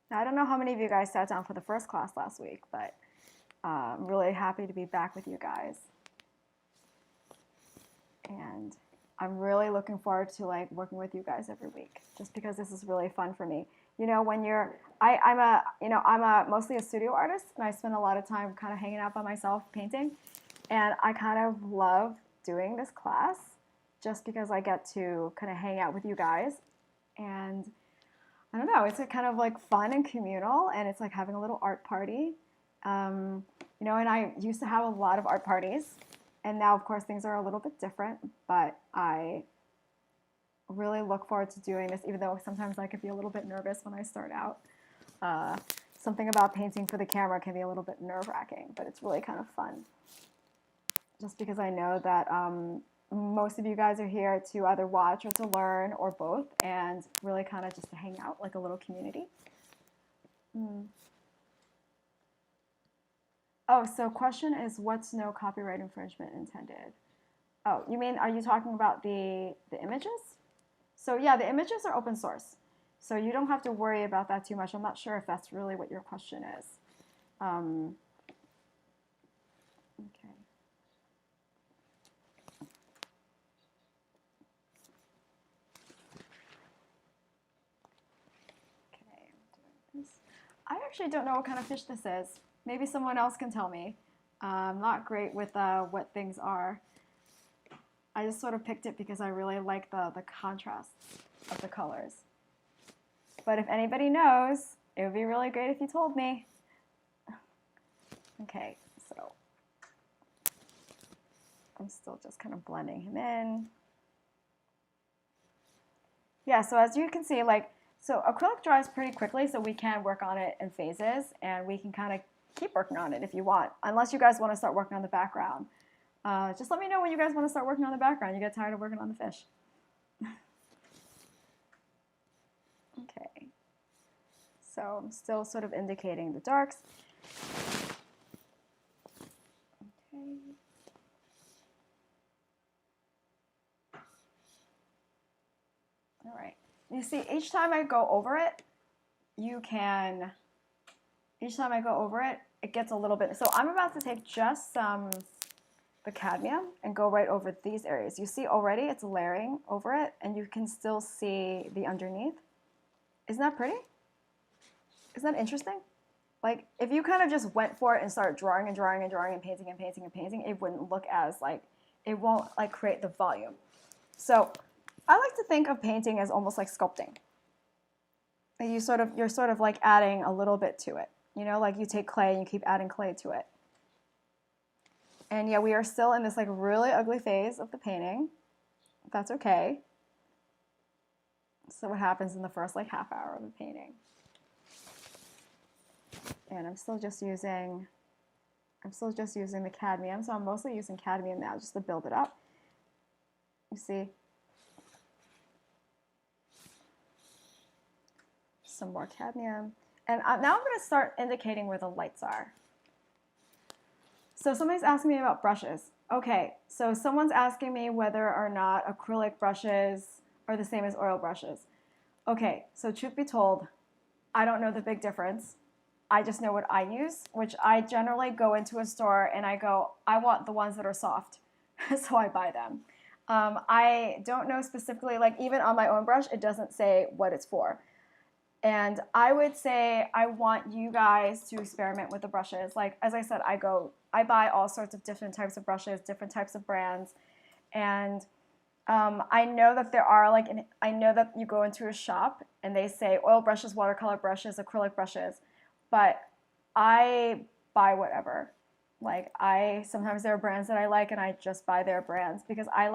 Now, I don't know how many of you guys sat down for the first class last week, but I'm really happy to be back with you guys. And I'm really looking forward to like working with you guys every week, just because this is really fun for me. You know, when I'm mostly a studio artist, and I spend a lot of time kind of hanging out by myself painting, and I kind of love doing this class just because I get to kind of hang out with you guys, and I don't know, it's kind of like fun and communal, and it's like having a little art party. You know, and I used to have a lot of art parties, and now, of course, things are a little bit different, but I really look forward to doing this, even though sometimes I could be a little bit nervous when I start out. Something about painting for the camera can be a little bit nerve-wracking, but it's really kind of fun. Just because I know that most of you guys are here to either watch or to learn or both, and really kind of just to hang out like a little community. Oh, so question is, what's no copyright infringement intended? Oh, you mean, are you talking about the images? So yeah, the images are open source. So you don't have to worry about that too much. I'm not sure if that's really what your question is. Okay. Okay, I'm doing this. I actually don't know what kind of fish this is. Maybe someone else can tell me. I'm not great with what things are. I just sort of picked it because I really like the contrast of the colors. But if anybody knows, it would be really great if you told me. Okay, so I'm still just kind of blending him in. Yeah, so as you can see, so acrylic dries pretty quickly, so we can work on it in phases, and we can kind of keep working on it if you want, unless you guys want to start working on the background. Just let me know when you guys want to start working on the background. You get tired of working on the fish. Okay. So I'm still sort of indicating the darks. Okay. All right. You see, each time I go over it, it gets a little bit. So I'm about to take just the cadmium and go right over these areas. You see already it's layering over it, and you can still see the underneath. Isn't that pretty? Isn't that interesting? like if you kind of just went for it and started drawing and drawing and drawing and painting and painting and painting, it wouldn't look as like, it won't like create the volume. So I like to think of painting as almost like sculpting. You're sort of like adding a little bit to it. You know, like you take clay and you keep adding clay to it. And yeah, we are still in this like really ugly phase of the painting. That's okay. So what happens in the first like half hour of the painting. And I'm still just using the cadmium. So I'm mostly using cadmium now just to build it up. You see? Some more cadmium. And now I'm going to start indicating where the lights are. So somebody's asking me about brushes. Okay, so someone's asking me whether or not acrylic brushes are the same as oil brushes. Okay, so truth be told, I don't know the big difference. I just know what I use, which I generally go into a store and I go, I want the ones that are soft, so I buy them. I don't know specifically, like even on my own brush, it doesn't say what it's for. And I would say I want you guys to experiment with the brushes. Like, as I said, I buy all sorts of different types of brushes, different types of brands. And I know that there are I know that you go into a shop and they say oil brushes, watercolor brushes, acrylic brushes, but I buy whatever. Like sometimes there are brands that I like and I just buy their brands because I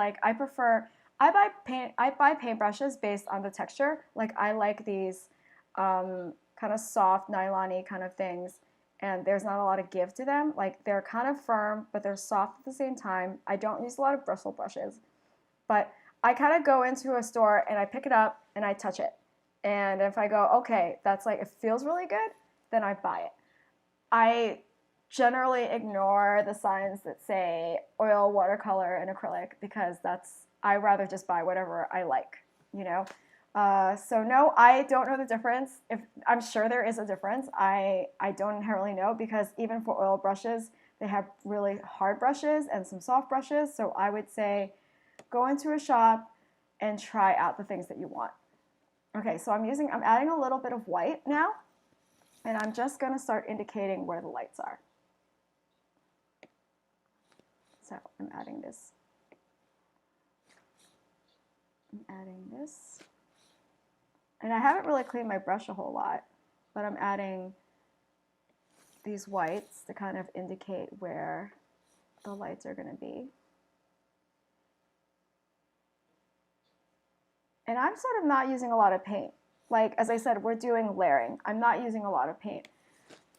buy paint brushes based on the texture. Like I like these kind of soft nylon-y kind of things, and there's not a lot of give to them. Like they're kind of firm, but they're soft at the same time. I don't use a lot of bristle brushes, but I kind of go into a store and I pick it up and I touch it. And if I go, okay, that's like, it feels really good, then I buy it. I generally ignore the signs that say oil, watercolor, and acrylic because I rather just buy whatever I like, you know? So no, I don't know the difference. I'm sure there is a difference. I don't inherently know because even for oil brushes, they have really hard brushes and some soft brushes. So I would say go into a shop and try out the things that you want. Okay, so I'm adding a little bit of white now, and I'm just going to start indicating where the lights are. So I'm adding this. And I haven't really cleaned my brush a whole lot, but I'm adding these whites to kind of indicate where the lights are going to be. And I'm sort of not using a lot of paint. Like, as I said, we're doing layering. I'm not using a lot of paint.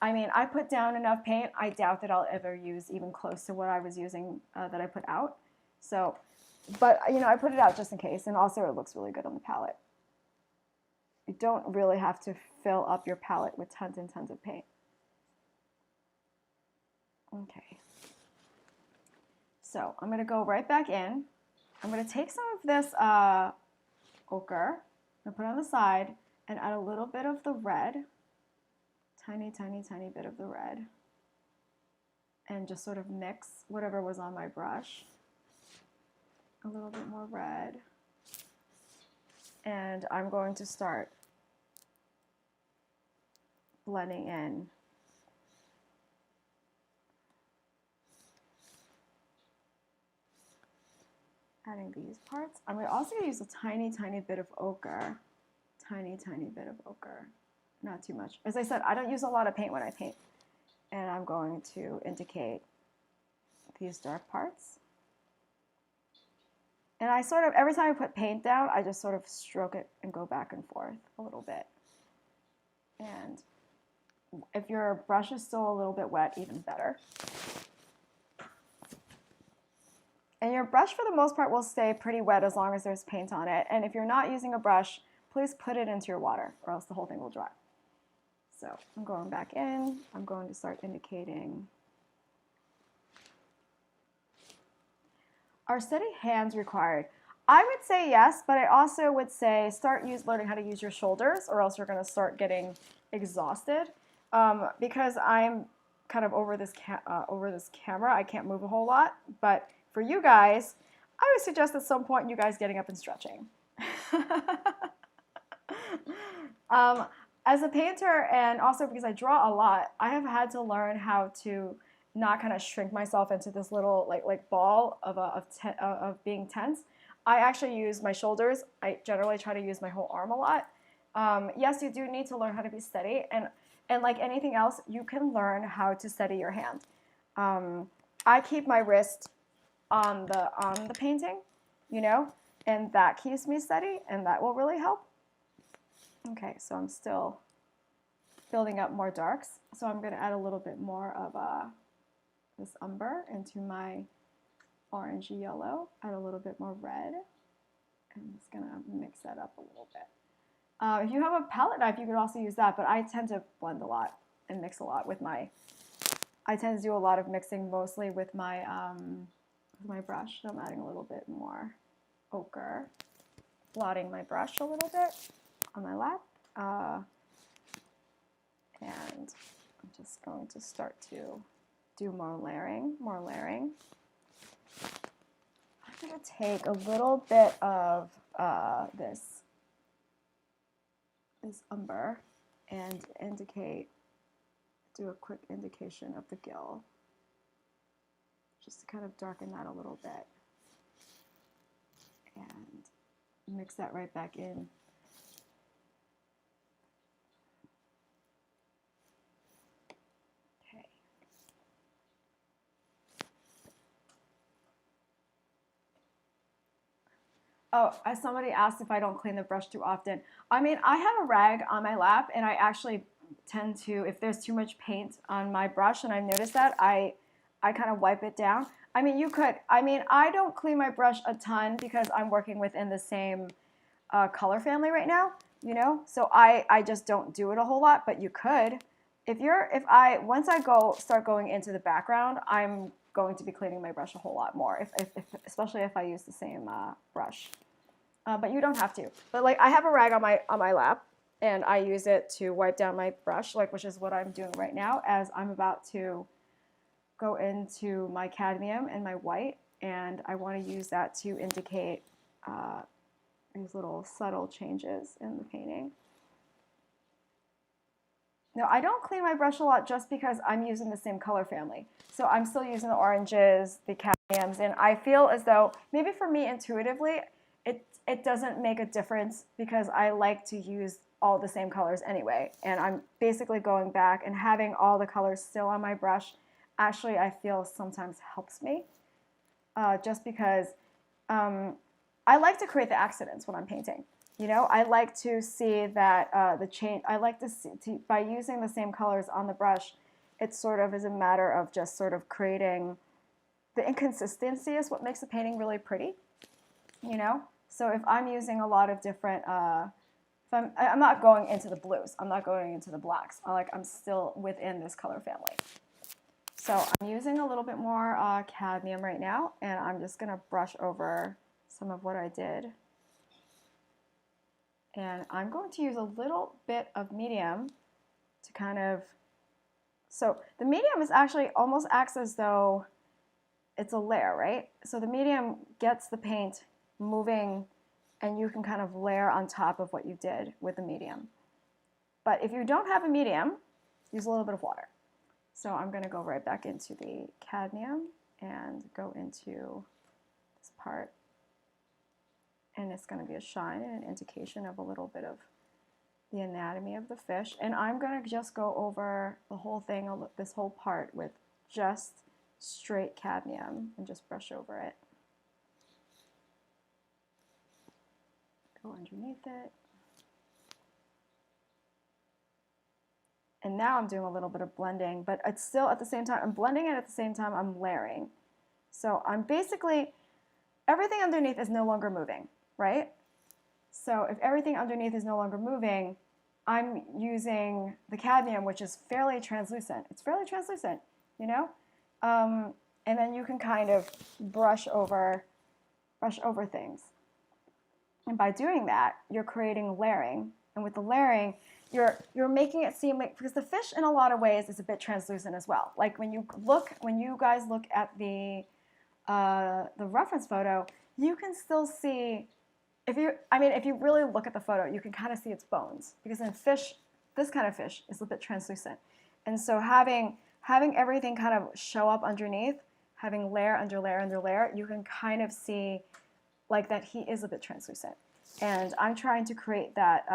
I mean, I put down enough paint. I doubt that I'll ever use even close to what I was using that I put out. So, but, you know, I put it out just in case. And also it looks really good on the palette. You don't really have to fill up your palette with tons and tons of paint. Okay. So I'm going to go right back in. I'm going to take some of this ochre and put it on the side and add a little bit of the red. Tiny, tiny, tiny bit of the red. And just sort of mix whatever was on my brush. A little bit more red. And I'm going to start blending in adding these parts. I'm also going to use a tiny, tiny bit of ochre. Tiny, tiny bit of ochre. Not too much. As I said, I don't use a lot of paint when I paint. And I'm going to indicate these dark parts. And I sort of, every time I put paint down, I just sort of stroke it and go back and forth a little bit. And if your brush is still a little bit wet, even better. And your brush, for the most part, will stay pretty wet as long as there's paint on it. And if you're not using a brush, please put it into your water, or else the whole thing will dry. So I'm going back in. I'm going to start indicating. Are steady hands required? I would say yes, but I also would say start learning how to use your shoulders, or else you're going to start getting exhausted. Because I'm kind of over this camera, I can't move a whole lot. But for you guys, I would suggest at some point you guys getting up and stretching. as a painter, and also because I draw a lot, I have had to learn how to not kind of shrink myself into this little like ball of being tense. I actually use my shoulders. I generally try to use my whole arm a lot. Yes, you do need to learn how to be steady, and like anything else, you can learn how to steady your hand. I keep my wrist on the painting, you know, and that keeps me steady, and that will really help. Okay, so I'm still building up more darks, so I'm going to add a little bit more of this umber into my orangey yellow, add a little bit more red. I'm just going to mix that up a little bit. If you have a palette knife, you could also use that, but I tend to blend a lot and mix a lot with my, I tend to do a lot of mixing mostly with my brush. So I'm adding a little bit more ochre, blotting my brush a little bit on my lap. And I'm just going to start to do more layering, I'm going to take a little bit of this umber and do a quick indication of the gill, just to kind of darken that a little bit, and mix that right back in. Okay. Oh, as somebody asked if I don't clean the brush too often. I mean, I have a rag on my lap, and I actually tend to, if there's too much paint on my brush and I notice that, I kind of wipe it down. I mean, you could, I mean, I don't clean my brush a ton because I'm working within the same color family right now, you know? So I just don't do it a whole lot, but you could. Once I start going into the background, I'm going to be cleaning my brush a whole lot more, especially if I use the same brush. But you don't have to. But like, I have a rag on my lap, and I use it to wipe down my brush, like, which is what I'm doing right now as I'm about to go into my cadmium and my white, and I want to use that to indicate these little subtle changes in the painting. Now, I don't clean my brush a lot just because I'm using the same color family. So I'm still using the oranges, the cadmiums, and I feel as though, maybe for me intuitively, it doesn't make a difference because I like to use all the same colors anyway. And I'm basically going back and having all the colors still on my brush, actually I feel sometimes helps me. Just because I like to create the accidents when I'm painting. You know, I like to see that the change, I like to see, by using the same colors on the brush, it sort of is a matter of just sort of creating, the inconsistency is what makes the painting really pretty, you know? So if I'm using a lot of different, I'm not going into the blues, I'm not going into the blacks, I'm still within this color family. So I'm using a little bit more cadmium right now, and I'm just gonna brush over some of what I did. And I'm going to use a little bit of medium to kind of, so the medium is actually almost acts as though it's a layer, right? So the medium gets the paint moving, and you can kind of layer on top of what you did with the medium. But if you don't have a medium, use a little bit of water. So I'm going to go right back into the cadmium and go into this part. And it's going to be a shine and an indication of a little bit of the anatomy of the fish. And I'm going to just go over the whole thing, this whole part, with just straight cadmium and just brush over it. Go underneath it. And now I'm doing a little bit of blending, but it's still at the same time, I'm blending it at the same time I'm layering. So I'm basically, everything underneath is no longer moving, right? So if everything underneath is no longer moving, I'm using the cadmium, which is fairly translucent. It's fairly translucent, you know? And then you can kind of brush over things. And by doing that, you're creating layering. And with the layering, you're making it seem like, because the fish in a lot of ways is a bit translucent as well. Like when you guys look at the reference photo, you can still see, if you really look at the photo, you can kind of see its bones, because in fish, this kind of fish is a bit translucent. And so having everything kind of show up underneath, having layer under layer under layer, you can kind of see like that he is a bit translucent. And I'm trying to create that,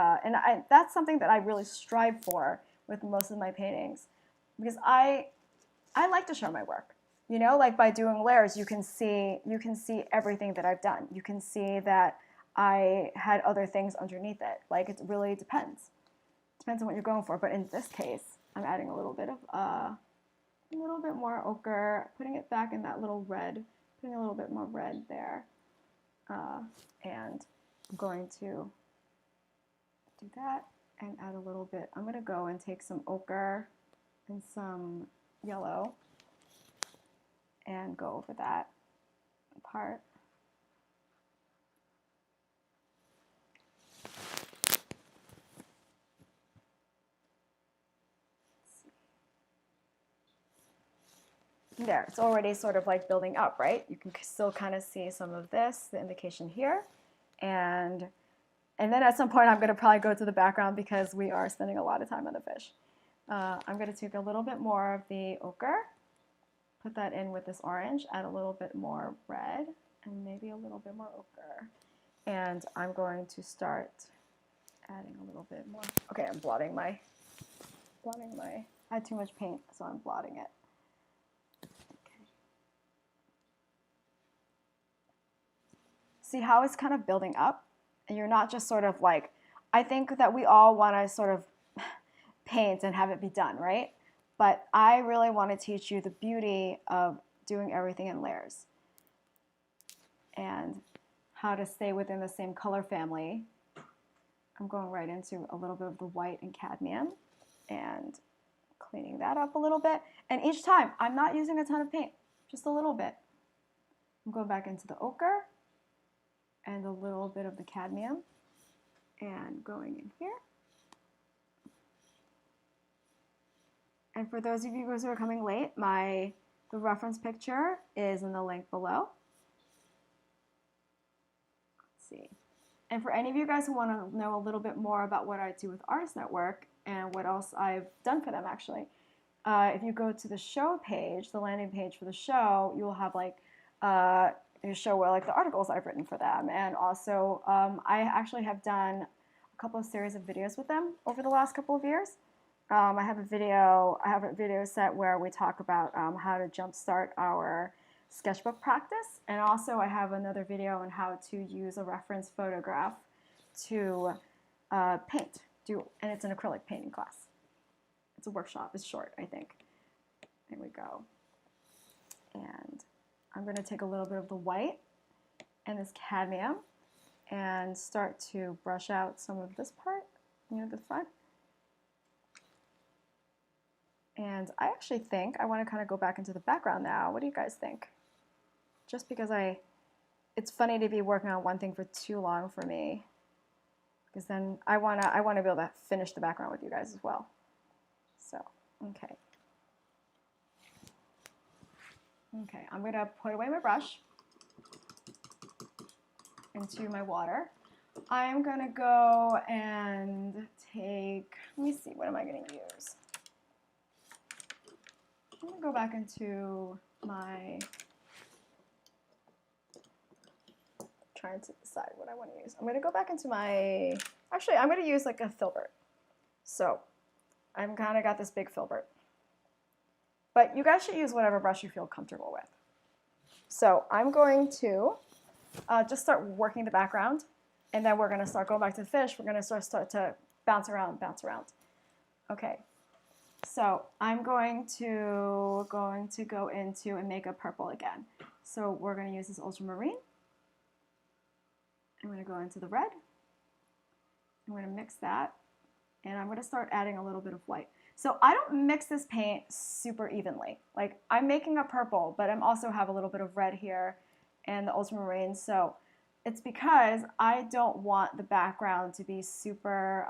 that's something that I really strive for with most of my paintings, because I like to show my work. You know, like by doing layers, you can see everything that I've done. You can see that I had other things underneath it. Like it really depends. Depends on what you're going for. But in this case, I'm adding a little bit more ochre, putting it back in that little red, putting a little bit more red there, and I'm going to do that and add a little bit. I'm going to go and take some ochre and some yellow and go over that part. There, it's already sort of like building up, right? You can still kind of see some of this, the indication here. And then at some point I'm going to probably go to the background because we are spending a lot of time on the fish. I'm going to take a little bit more of the ochre, put that in with this orange, add a little bit more red, and maybe a little bit more ochre. And I'm going to start adding a little bit more. Okay, I'm blotting my, I had too much paint, so I'm blotting it. Okay. See how it's kind of building up? And you're not just sort of like, I think that we all want to sort of paint and have it be done, right? But I really want to teach you the beauty of doing everything in layers and how to stay within the same color family. I'm going right into a little bit of the white and cadmium and cleaning that up a little bit. And each time, I'm not using a ton of paint, just a little bit. I'm going back into the ochre and a little bit of the cadmium and going in here. And for those of you guys who are coming late, the reference picture is in the link below. Let's see. And for any of you guys who want to know a little bit more about what I do with Artist Network and what else I've done for them actually, if you go to the show page, the landing page for the show, you will have like you show where like the articles I've written for them, and also I actually have done a couple of series of videos with them over the last couple of years. I have a video set where we talk about how to jumpstart our sketchbook practice, and also I have another video on how to use a reference photograph to paint. And it's an acrylic painting class. It's a workshop. It's short, I think. There we go. And I'm going to take a little bit of the white and this cadmium and start to brush out some of this part near the front. And I actually think I want to kind of go back into the background now. What do you guys think? Just because it's funny to be working on one thing for too long for me, because then I want to be able to finish the background with you guys as well. So, okay. Okay, I'm going to put away my brush into my water. I'm going to go and take, let me see, what am I going to use? I'm going to go back into my, trying to decide what I want to use. I'm going to go back into my, actually I'm going to use like a filbert. So I'm kind of got this big filbert. But you guys should use whatever brush you feel comfortable with. So I'm going to just start working the background, and then we're going to start going back to the fish. We're going to start to bounce around. Okay. So I'm going to go into and make a purple again. So we're going to use this ultramarine. I'm going to go into the red. I'm going to mix that, and I'm going to start adding a little bit of white. So I don't mix this paint super evenly. Like I'm making a purple, but I'm also have a little bit of red here and the ultramarine. So it's because I don't want the background to be super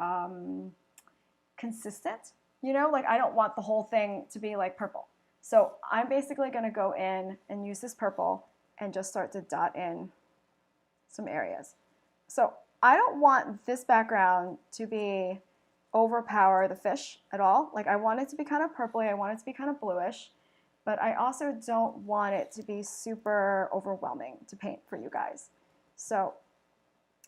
consistent. You know, like I don't want the whole thing to be like purple. So I'm basically going to go in and use this purple and just start to dot in some areas. So I don't want this background to be overpower the fish at all. Like I want it to be kind of purpley, I want it to be kind of bluish, but I also don't want it to be super overwhelming to paint for you guys. So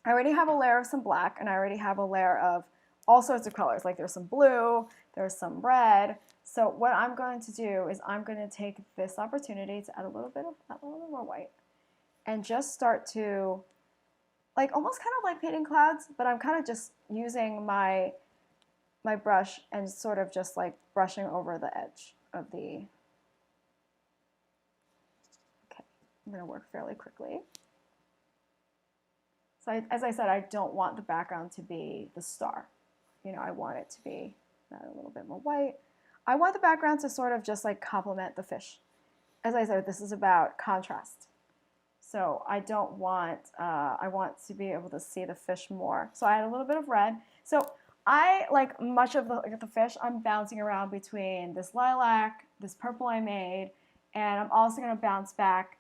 I already have a layer of some black, and I already have a layer of all sorts of colors. Like there's some blue, there's some red. So what I'm going to do is I'm going to take this opportunity to add a little bit more white and just start to, like almost kind of like painting clouds, but I'm kind of just using my brush and sort of just like brushing over the edge of the, okay, I'm going to work fairly quickly. So as I said, I don't want the background to be the star. You know, I want it to be a little bit more white. I want the background to sort of just like complement the fish. As I said, this is about contrast. So I don't want, I want to be able to see the fish more. So I add a little bit of red. So I, like much of the fish, I'm bouncing around between this lilac, this purple I made, and I'm also going to bounce back.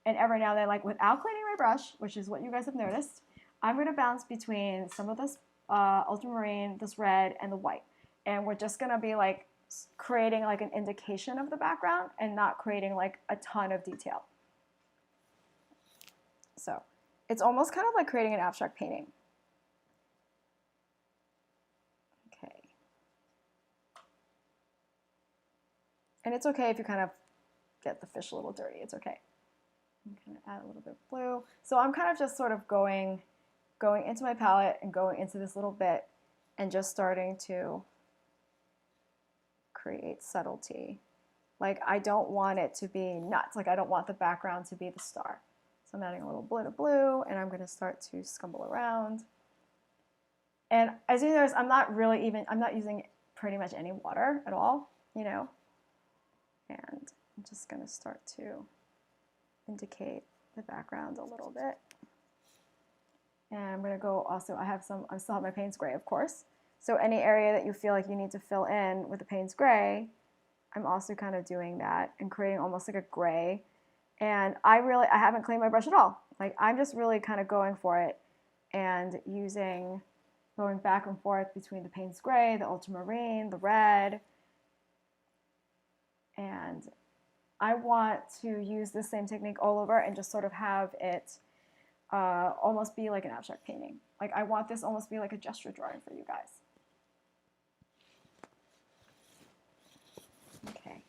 And every now and then, like without cleaning my brush, which is what you guys have noticed, I'm going to bounce between some of this ultramarine, this red, and the white. And we're just going to be like creating like an indication of the background and not creating like a ton of detail. So it's almost kind of like creating an abstract painting. Okay. And it's okay if you kind of get the fish a little dirty. It's okay. I'm going to add a little bit of blue. So I'm kind of just sort of going into my palette and going into this little bit and just starting to create subtlety. Like I don't want it to be nuts. Like I don't want the background to be the star. So I'm adding a little bit of blue, and I'm going to start to scumble around. And as you notice, I'm not using pretty much any water at all, you know. And I'm just going to start to indicate the background a little bit. And I'm going to go also, I still have my Payne's gray, of course. So any area that you feel like you need to fill in with the Payne's gray, I'm also kind of doing that and creating almost like a gray. And I haven't cleaned my brush at all. Like I'm just really kind of going for it and going back and forth between the Payne's gray, the ultramarine, the red. And I want to use the same technique all over and just sort of have it almost be like an abstract painting. Like I want this almost be like a gesture drawing for you guys. Okay.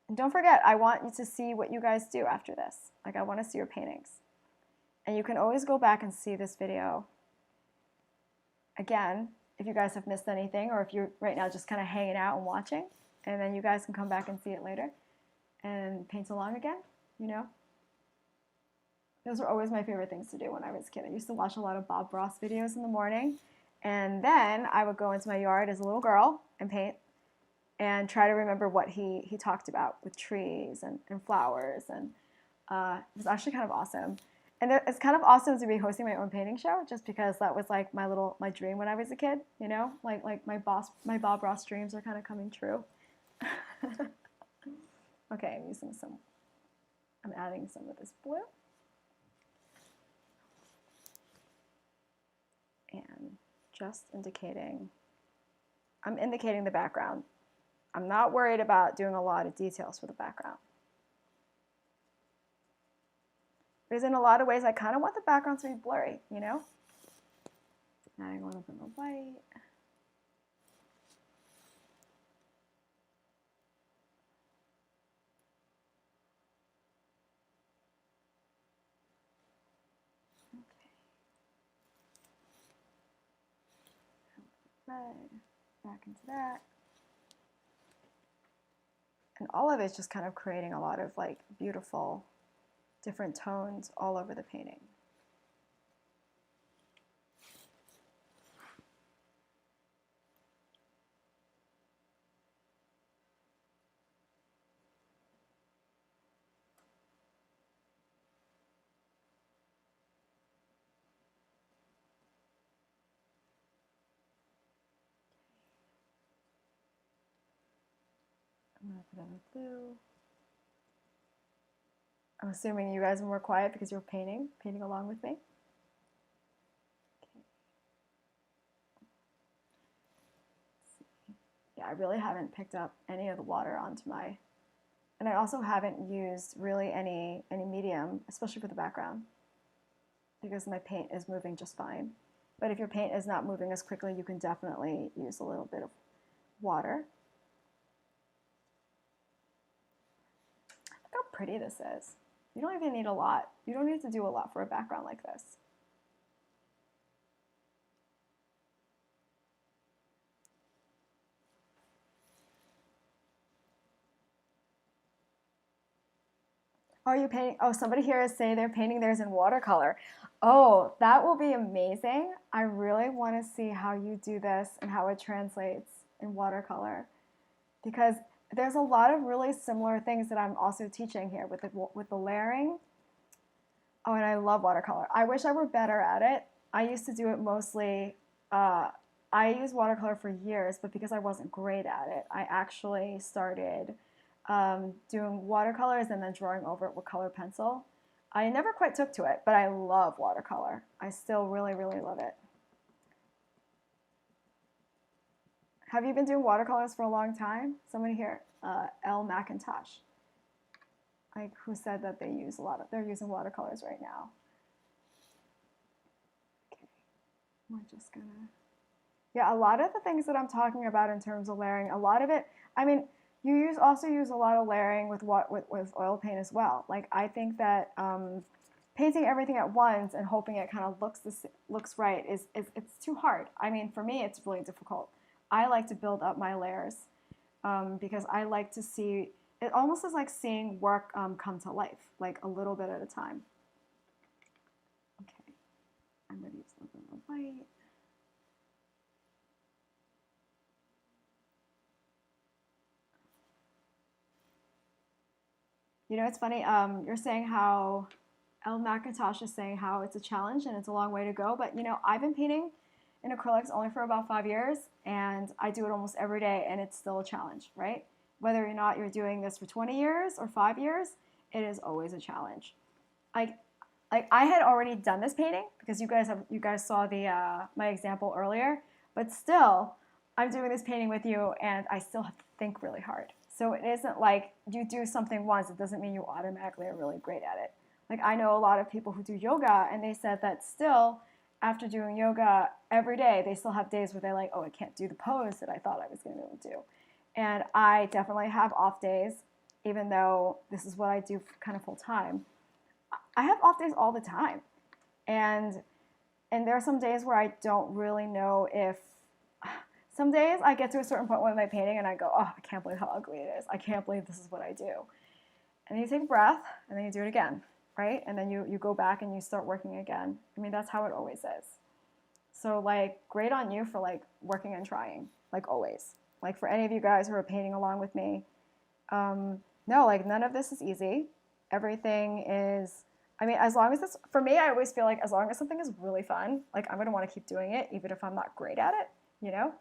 And don't forget, I want you to see what you guys do after this. Like I want to see your paintings. And you can always go back and see this video again if you guys have missed anything, or if you're right now just kind of hanging out and watching, and then you guys can come back and see it later and paint along again, you know. Those were always my favorite things to do when I was a kid. I used to watch a lot of Bob Ross videos in the morning, and then I would go into my yard as a little girl and paint and try to remember what he talked about with trees and flowers, and it was actually kind of awesome. And it's kind of awesome to be hosting my own painting show, just because that was like my dream when I was a kid, you know, like my Bob Ross dreams are kind of coming true. Okay, I'm adding some of this blue. And just I'm indicating the background. I'm not worried about doing a lot of details for the background. Because in a lot of ways, I kind of want the background to be blurry, you know? Adding a little bit more white. Red, back into that. And all of it's just kind of creating a lot of like beautiful different tones all over the painting. I'm going to put in the blue. I'm assuming you guys are more quiet because you're painting along with me. Okay. I really haven't picked up any of the water onto my, and I also haven't used really any medium, especially for the background, because my paint is moving just fine. But if your paint is not moving as quickly, you can definitely use a little bit of water. Look how pretty this is. You don't even need a lot. You don't need to do a lot for a background like this. Are you painting? Oh, somebody here is saying they're painting theirs in watercolor. Oh, that will be amazing. I really want to see how you do this and how it translates in watercolor, because there's a lot of really similar things that I'm also teaching here with the layering. Oh, and I love watercolor. I wish I were better at it. I used to do it mostly, I used watercolor for years, but because I wasn't great at it, I actually started doing watercolors and then drawing over it with color pencil. I never quite took to it, but I love watercolor. I still really, really love it. Have you been doing watercolors for a long time? Somebody here, L McIntosh, who said that they're using watercolors right now. Okay, we're just gonna, yeah, a lot of the things that I'm talking about in terms of layering, a lot of it, I mean, you also use a lot of layering with oil paint as well. Like, I think that painting everything at once and hoping it kind of looks right it's too hard. I mean, for me, it's really difficult. I like to build up my layers because I like to see it. Almost is like seeing work come to life, like a little bit at a time. Okay, I'm going to use a little bit of white. You know, it's funny, you're saying how, El McIntosh is saying how it's a challenge and it's a long way to go, but you know, I've been painting in acrylics only for about 5 years, and I do it almost every day, and it's still a challenge, right? Whether or not you're doing this for 20 years or 5 years, it is always a challenge. I had already done this painting because you guys saw the my example earlier, but still, I'm doing this painting with you, and I still have to think really hard. So it isn't like you do something once, it doesn't mean you automatically are really great at it. Like, I know a lot of people who do yoga, and they said that still, after doing yoga every day, they still have days where they're like, oh, I can't do the pose that I thought I was going to be able to do. And I definitely have off days, even though this is what I do kind of full time. I have off days all the time. And there are some days where I don't really know if, some days I get to a certain point with my painting and I go, oh, I can't believe how ugly it is. I can't believe this is what I do. And then you take a breath, and then you do it again, right? And then you go back and you start working again. I mean, that's how it always is. So, like, great on you for, like, working and trying, like, always. Like, for any of you guys who are painting along with me, no, like, none of this is easy. Everything is, I mean, as long as this, for me, I always feel like as long as something is really fun, like, I'm going to want to keep doing it, even if I'm not great at it, you know?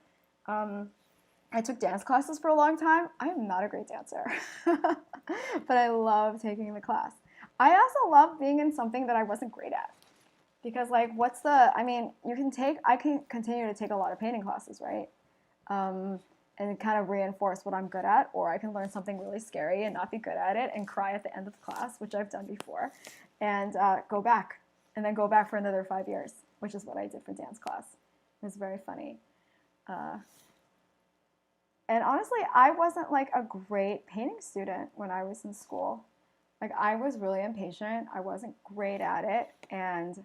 I took dance classes for a long time. I am not a great dancer, but I love taking the class. I also love being in something that I wasn't great at, because, like, I mean, I can continue to take a lot of painting classes, right? And kind of reinforce what I'm good at, or I can learn something really scary and not be good at it and cry at the end of the class, which I've done before, and go back, and then go back for another 5 years, which is what I did for dance class. It was very funny. And honestly, I wasn't like a great painting student when I was in school. Like, I was really impatient. I wasn't great at it. And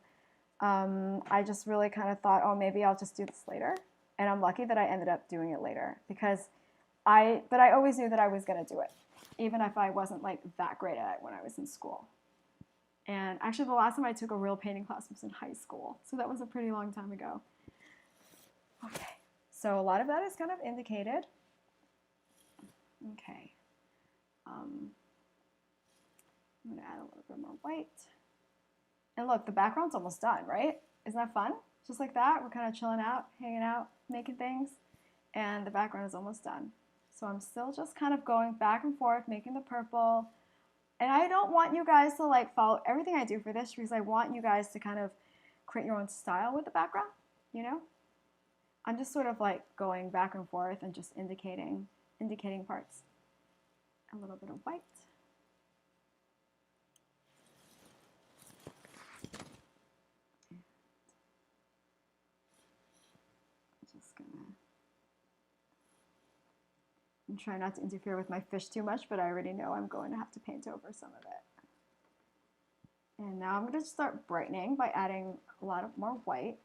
I just really kind of thought, oh, maybe I'll just do this later. And I'm lucky that I ended up doing it later, because I always knew that I was going to do it, even if I wasn't like that great at it when I was in school. And actually, the last time I took a real painting class was in high school. So that was a pretty long time ago. Okay. So a lot of that is kind of indicated. Okay. I'm going to add a little bit more white. And look, the background's almost done, right? Isn't that fun? Just like that, we're kind of chilling out, hanging out, making things, and the background is almost done. So I'm still just kind of going back and forth, making the purple. And I don't want you guys to like follow everything I do for this, because I want you guys to kind of create your own style with the background, you know? I'm just sort of like going back and forth and just indicating parts. A little bit of white. I'm trying not to interfere with my fish too much, but I already know I'm going to have to paint over some of it. And now I'm going to start brightening by adding a lot of more white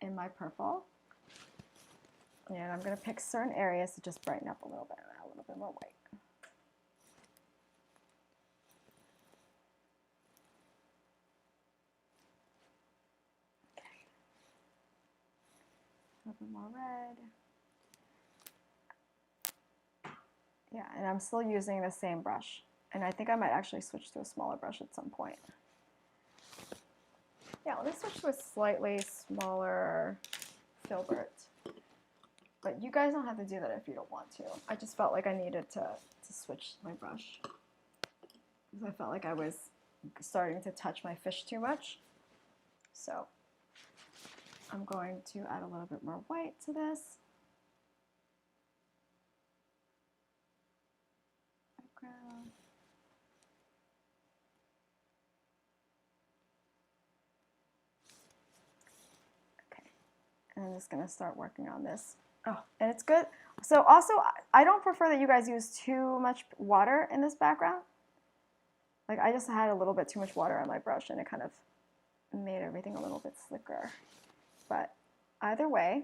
in my purple. And I'm going to pick certain areas to just brighten up a little bit, a little bit more white. Okay. A little bit more red. Yeah, and I'm still using the same brush. And I think I might actually switch to a smaller brush at some point. Yeah, let me switch to a slightly smaller filbert. But you guys don't have to do that if you don't want to. I just felt like I needed to switch my brush. Because I felt like I was starting to touch my fish too much. So I'm going to add a little bit more white to this. Background. Okay, and I'm just going to start working on this. Oh, and it's good. So also, I don't prefer that you guys use too much water in this background. Like I just had a little bit too much water on my brush and it kind of made everything a little bit slicker. But either way,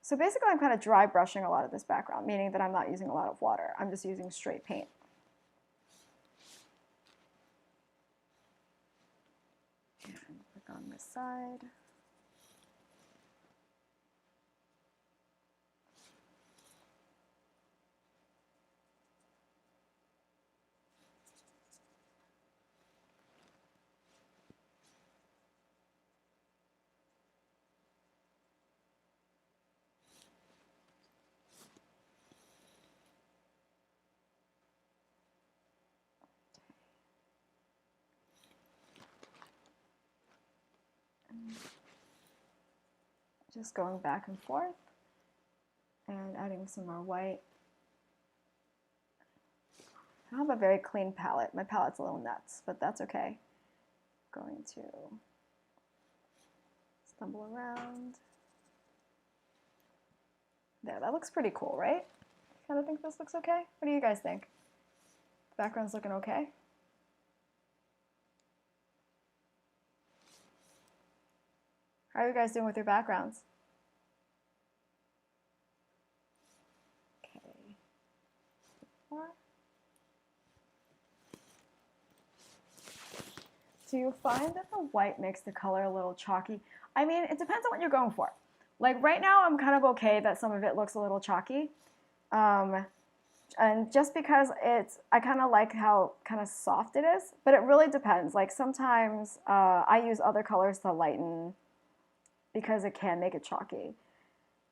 so basically I'm kind of dry brushing a lot of this background, meaning that I'm not using a lot of water. I'm just using straight paint. And click on this side. Just going back and forth and adding some more white. I have a very clean palette. My palette's a little nuts, but that's okay. I'm going to stumble around. There, that looks pretty cool, right? Kind of think this looks okay? What do you guys think? The background's looking okay? How are you guys doing with your backgrounds? Okay. More. Do you find that the white makes the color a little chalky? I mean, it depends on what you're going for. Like right now, I'm kind of okay that some of it looks a little chalky. And just because I kind of like how kind of soft it is, but it really depends. Like sometimes I use other colors to lighten because it can make it chalky.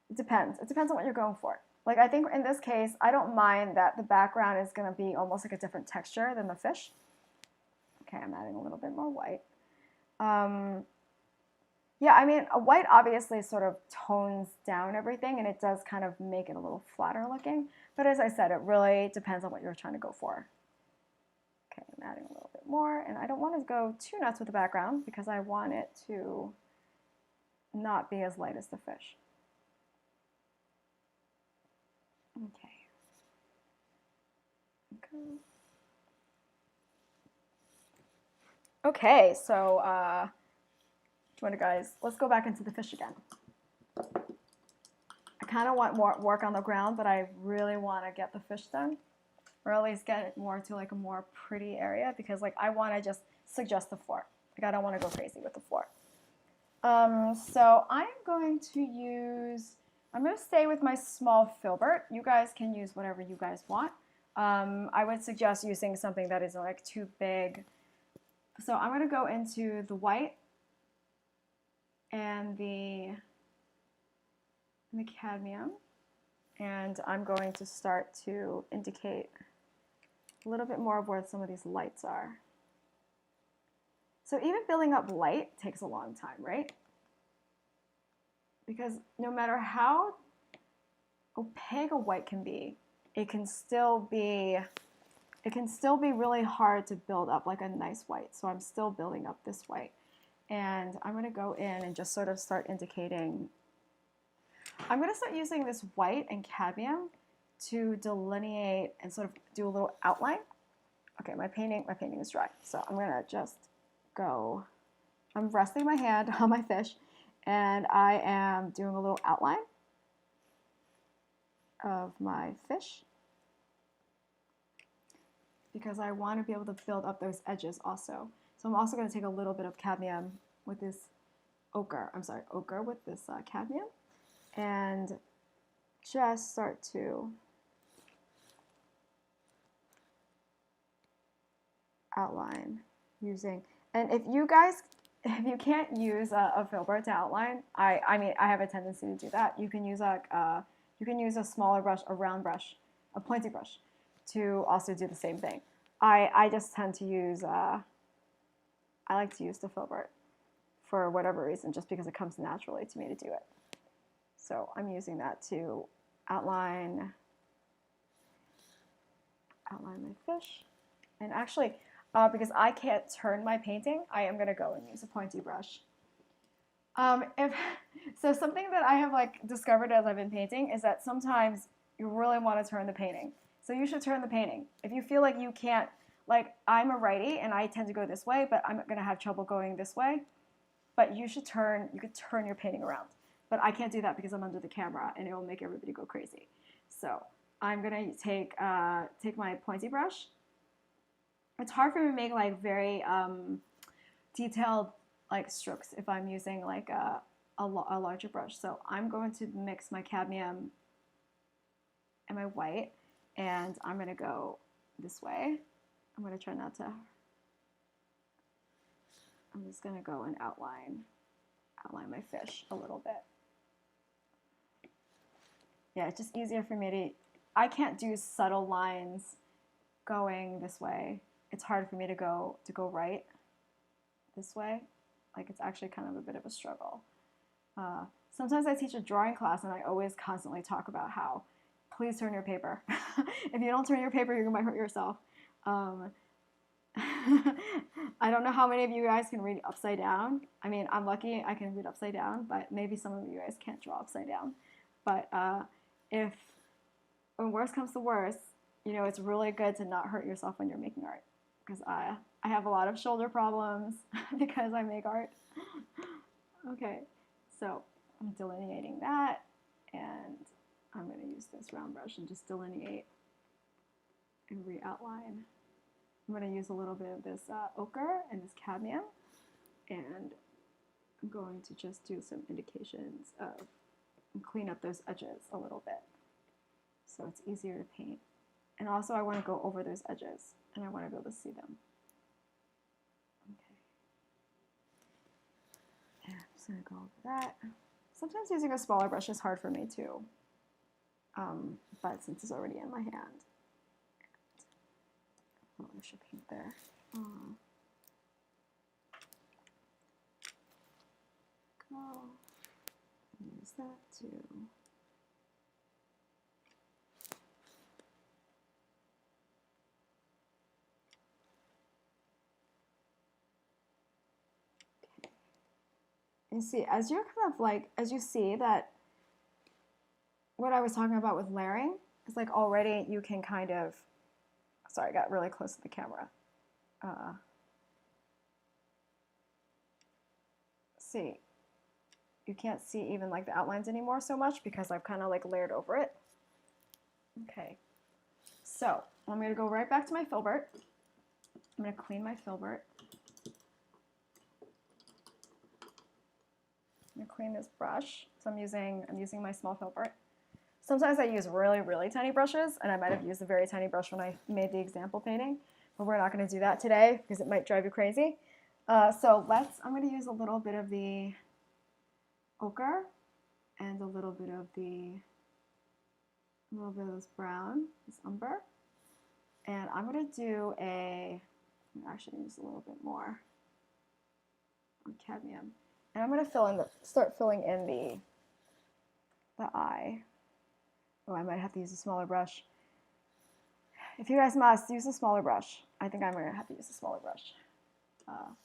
It depends. It depends on what you're going for. Like I think in this case, I don't mind that the background is going to be almost like a different texture than the fish. Okay, I'm adding a little bit more white. Yeah, I mean, a white obviously sort of tones down everything, and it does kind of make it a little flatter looking. But as I said, it really depends on what you're trying to go for. Okay, I'm adding a little bit more, and I don't want to go too nuts with the background because I want it to not be as light as the fish. Okay. Okay, so guys, let's go back into the fish again. I kind of want more work on the ground, but I really want to get the fish done, or at least get it more to like a more pretty area because like I want to just suggest the floor. Like I don't want to go crazy with the floor. So I'm going to stay with my small filbert. You guys can use whatever you guys want. I would suggest using something that isn't like too big. So I'm going to go into the white and the cadmium, and I'm going to start to indicate a little bit more of where some of these lights are. So even building up light takes a long time, right? because no matter how opaque a white can be, it can still be really hard to build up like a nice white. So I'm still building up this white. And I'm going to go in and just sort of start indicating. I'm going to start using this white and cadmium to delineate and sort of do a little outline. Okay, my painting is dry. So I'm going to just go. I'm resting my hand on my fish, and I am doing a little outline of my fish because I want to be able to build up those edges also. So I'm also going to take a little bit of cadmium with this ochre with this cadmium, and just start to outline using. And if you can't use a filbert to outline, I mean I have a tendency to do that. You can use a smaller brush, a round brush, a pointy brush to also do the same thing. I just tend to use I like to use the filbert for whatever reason, just because it comes naturally to me to do it. So I'm using that to outline my fish. And actually, because I can't turn my painting, I am going to go and use a pointy brush. So something that I have like discovered as I've been painting is that sometimes you really want to turn the painting. So you should turn the painting. If you feel like you can't, like I'm a righty and I tend to go this way, but I'm going to have trouble going this way. But you could turn your painting around. But I can't do that because I'm under the camera and it will make everybody go crazy. So I'm going to take my pointy brush. It's hard for me to make like very detailed like strokes if I'm using like a larger brush. So I'm going to mix my cadmium and my white, and I'm going to go this way. I'm going to try not to. I'm just going to go and outline my fish a little bit. Yeah, it's just easier for me to. I can't do subtle lines going this way. It's hard for me to go right this way. Like it's actually kind of a bit of a struggle. Sometimes I teach a drawing class and I always constantly talk about how please turn your paper. If you don't turn your paper, you might hurt yourself. I don't know how many of you guys can read upside down. I mean, I'm lucky I can read upside down, but maybe some of you guys can't draw upside down. But if when worst comes to worst, you know, it's really good to not hurt yourself when you're making art. Because I have a lot of shoulder problems because I make art. Okay, so I'm delineating that, and I'm going to use this round brush and just delineate and re-outline. I'm going to use a little bit of this ochre and this cadmium, and I'm going to just do some indications of and clean up those edges a little bit so it's easier to paint. And also I want to go over those edges, and I want to be able to see them. Okay. Yeah, I'm just going to go over that. Sometimes using a smaller brush is hard for me too, but since it's already in my hand. Oh, I should paint there. Go. Use that too. You see, as you're kind of like, as you see that what I was talking about with layering, is like already you can kind of, sorry, I got really close to the camera. See, you can't see even like the outlines anymore so much because I've kind of like layered over it. Okay, so I'm going to go right back to my filbert. I'm going to clean my filbert. I'm going to clean this brush. So I'm using my small filbert. Sometimes I use really, really tiny brushes, and I might have used a very tiny brush when I made the example painting, but we're not going to do that today because it might drive you crazy. So I'm going to use a little bit of the ochre and a little bit of this brown, this umber, and I'm going to do actually use a little bit more cadmium, and I'm going to start filling in the eye. Oh, I might have to use a smaller brush. If you guys must, use a smaller brush. I think I'm going to have to use a smaller brush.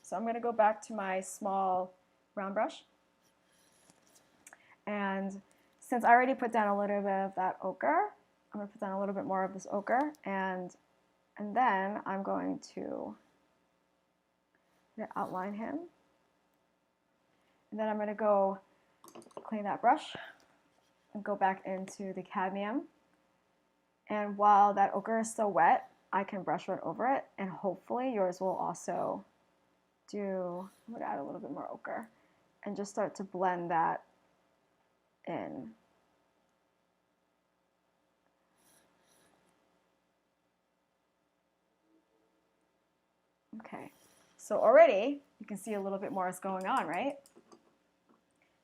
So I'm going to go back to my small round brush. And since I already put down a little bit of that ochre, I'm going to put down a little bit more of this ochre, and then I'm going to outline him. And then I'm going to go clean that brush and go back into the cadmium. And while that ochre is still wet, I can brush right over it, and hopefully yours will also do, I'm going to add a little bit more ochre and just start to blend that in. Okay, so already you can see a little bit more is going on, right?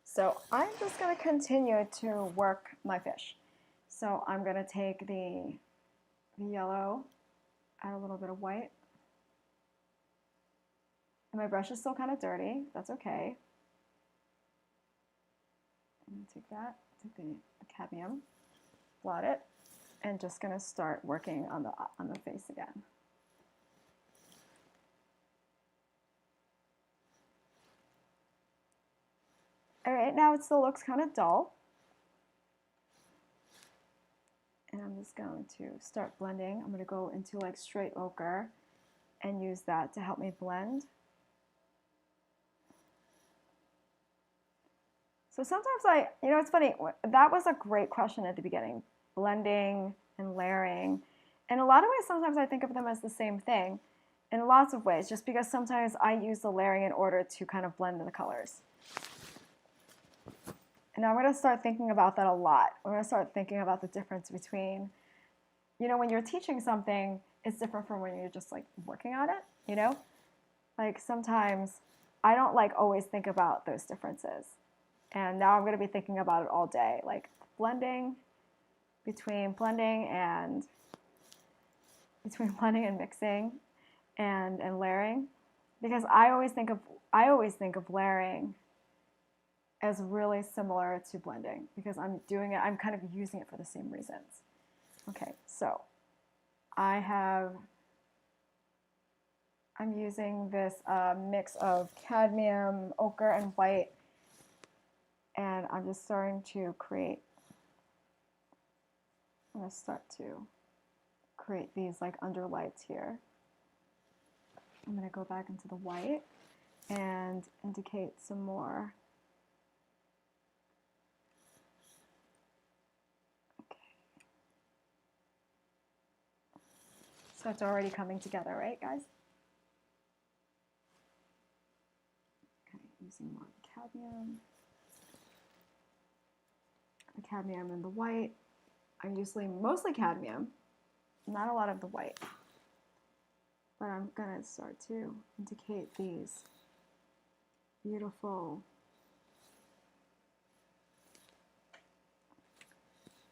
So I'm just going to continue to work my fish. So I'm going to take the yellow, add a little bit of white. And my brush is still kind of dirty. That's okay. I'm going to take that, take the cadmium, blot it, and just going to start working on the face again. All right, now it still looks kind of dull. And I'm just going to start blending. I'm going to go into like straight ochre and use that to help me blend. So sometimes it's funny, that was a great question at the beginning, blending and layering. In a lot of ways, sometimes I think of them as the same thing in lots of ways, just because sometimes I use the layering in order to kind of blend in the colors. And I'm going to start thinking about that a lot. I'm going to start thinking about the difference between, when you're teaching something, it's different from when you're just like working on it, Like sometimes I don't like always think about those differences. And now I'm going to be thinking about it all day, like between blending and mixing and layering, because I always think of layering as really similar to blending, because I'm kind of using it for the same reasons. Okay, so I'm using this mix of cadmium, ochre, and white, and I'm just starting to create, these like underlights here. I'm going to go back into the white and indicate some more. So it's already coming together, right, guys? Okay, using more cadmium. The cadmium and the white. I'm using mostly cadmium, not a lot of the white. But I'm going to start to indicate these beautiful,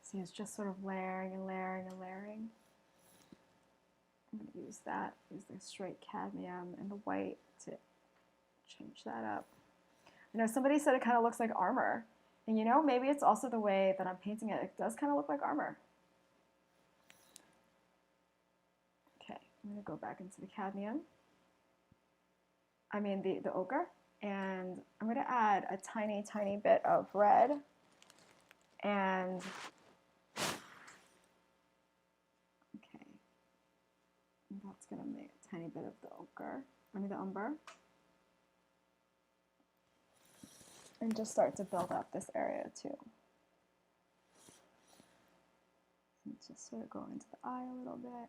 see, it's just sort of layering and layering and layering. I'm going to use the straight cadmium and the white to change that up. Somebody said it kind of looks like armor. And maybe it's also the way that I'm painting it. It does kind of look like armor. Okay, I'm going to go back into the cadmium. The ochre. And I'm going to add a tiny, tiny bit of red. And, okay, that's going to make a tiny bit of the ochre, the umber. And just start to build up this area too. And just sort of go into the eye a little bit.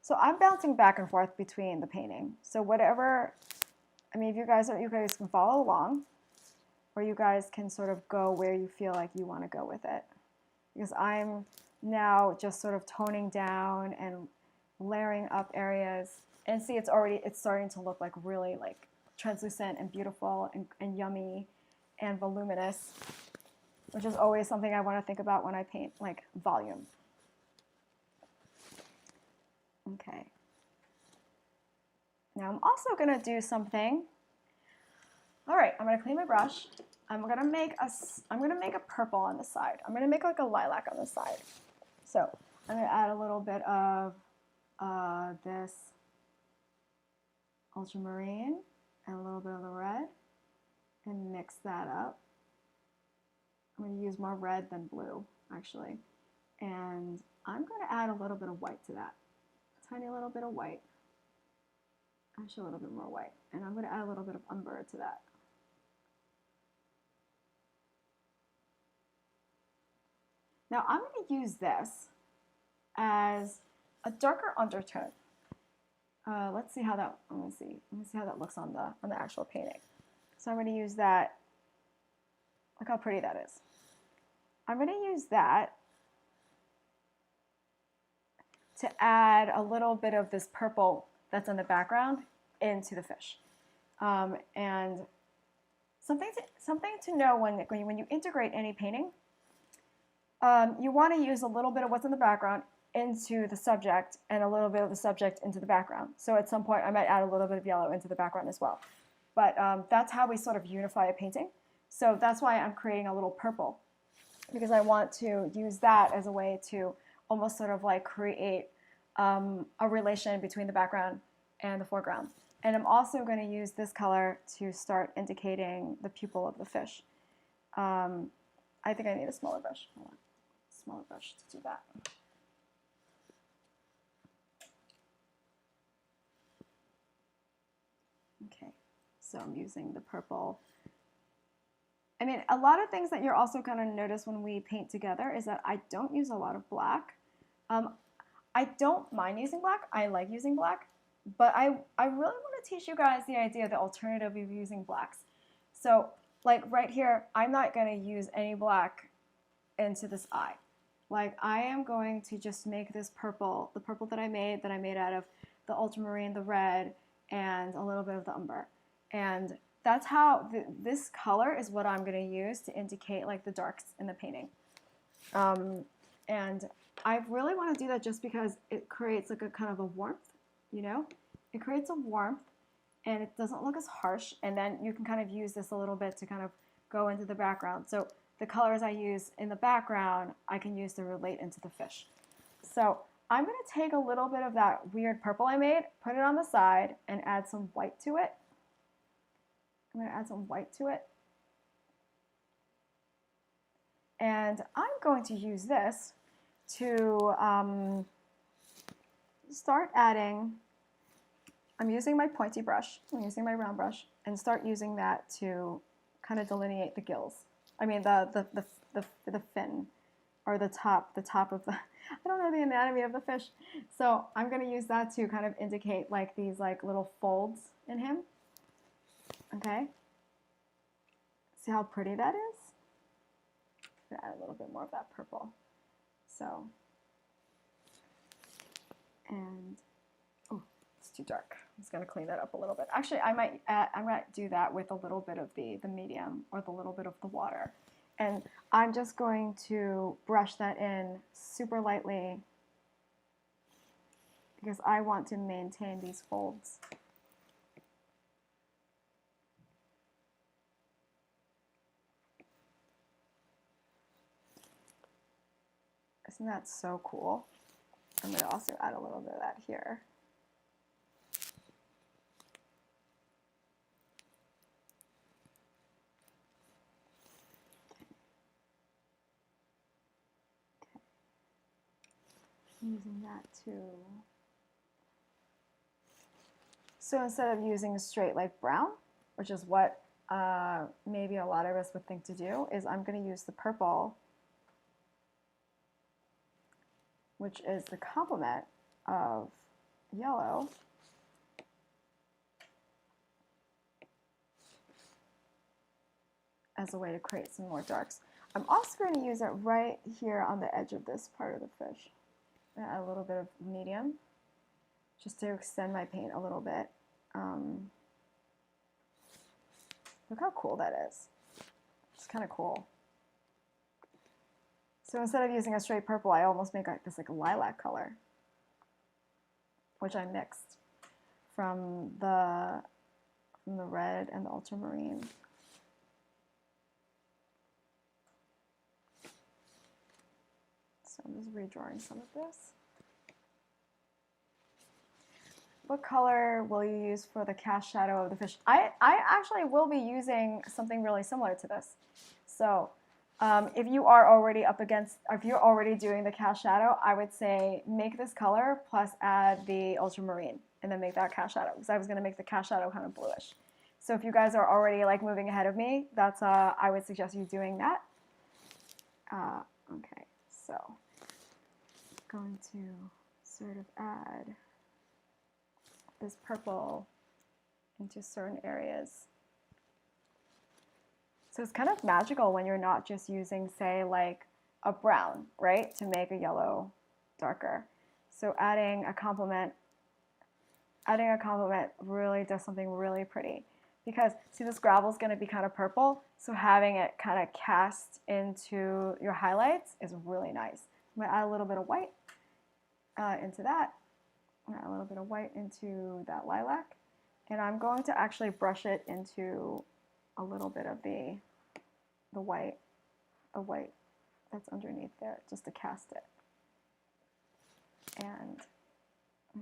So I'm bouncing back and forth between the painting. So whatever, if you guys can follow along, or you guys can sort of go where you feel like you want to go with it. Because I'm now just sort of toning down and layering up areas. And see, it's starting to look like really like translucent and beautiful and yummy and voluminous, which is always something I want to think about when I paint, like volume. Okay. Now I'm also going to do something. All right, I'm gonna clean my brush. I'm gonna make a purple on the side. I'm gonna make like a lilac on the side. So I'm gonna add a little bit of this ultramarine and a little bit of the red and mix that up. I'm going to use more red than blue, actually. And I'm going to add a little bit of white to that. A tiny little bit of white. Actually, a little bit more white. And I'm going to add a little bit of umber to that. Now, I'm going to use this as a darker undertone. Let's see how that. Let me see how that looks on the actual painting. So I'm going to use that. Look how pretty that is. I'm going to use that to add a little bit of this purple that's in the background into the fish. And something to know when you integrate any painting, you want to use a little bit of what's in the background into the subject and a little bit of the subject into the background. So at some point I might add a little bit of yellow into the background as well. But that's how we sort of unify a painting. So that's why I'm creating a little purple, because I want to use that as a way to almost sort of like create a relation between the background and the foreground. And I'm also going to use this color to start indicating the pupil of the fish. I think I need a smaller brush. Hold on. Smaller brush to do that. Okay, so I'm using the purple. I mean, a lot of things that you're also going to notice when we paint together is that I don't use a lot of black. I don't mind using black. I like using black. But I really want to teach you guys the idea, the alternative of using blacks. So, like right here, I'm not going to use any black into this eye. Like, I am going to just make this purple, the purple that I made out of the ultramarine, the red, and a little bit of the umber. And that's how, this color is what I'm going to use to indicate like the darks in the painting. And I really want to do that just because it creates like a kind of a warmth, you know? It creates a warmth and it doesn't look as harsh, and then you can kind of use this a little bit to kind of go into the background. So the colors I use in the background, I can use to relate into the fish. So I'm going to take a little bit of that weird purple I made, put it on the side, and add some white to it. I'm going to add some white to it. And I'm going to use this to start adding. I'm using my pointy brush, I'm using my round brush, and start using that to kind of delineate the gills. I mean the fin, or the top of the, I don't know the anatomy of the fish. So I'm going to use that to kind of indicate like these like little folds in him. Okay. See how pretty that is? I'm going to add a little bit more of that purple. So, and, oh, it's too dark. I'm just going to clean that up a little bit. Actually, I might do that with a little bit of the medium, or the little bit of the water. And I'm just going to brush that in super lightly because I want to maintain these folds. Isn't that so cool? I'm going to also add a little bit of that here. Using that too. So instead of using straight like brown, which is what maybe a lot of us would think to do, is I'm going to use the purple, which is the complement of yellow, as a way to create some more darks. I'm also going to use it right here on the edge of this part of the fish. Add a little bit of medium, just to extend my paint a little bit. Look how cool that is. It's kind of cool. So instead of using a straight purple, I almost make like this like a lilac color, which I mixed from the from the red and the ultramarine. So I'm just redrawing some of this. What color will you use for the cast shadow of the fish? I actually will be using something really similar to this. So if you are already up against, or if you're already doing the cast shadow, I would say make this color plus add the ultramarine and then make that cast shadow, because I was going to make the cast shadow kind of bluish. So if you guys are already like moving ahead of me, that's I would suggest you doing that. Okay, so going to sort of add this purple into certain areas. So it's kind of magical when you're not just using, say, like a brown, right, to make a yellow darker. So adding a complement really does something really pretty. Because, see, this gravel is going to be kind of purple, so having it kind of cast into your highlights is really nice. I'm going to add a little bit of white into that. A little bit of white into that lilac, and I'm going to actually brush it into a little bit of the white that's underneath there, just to cast it. And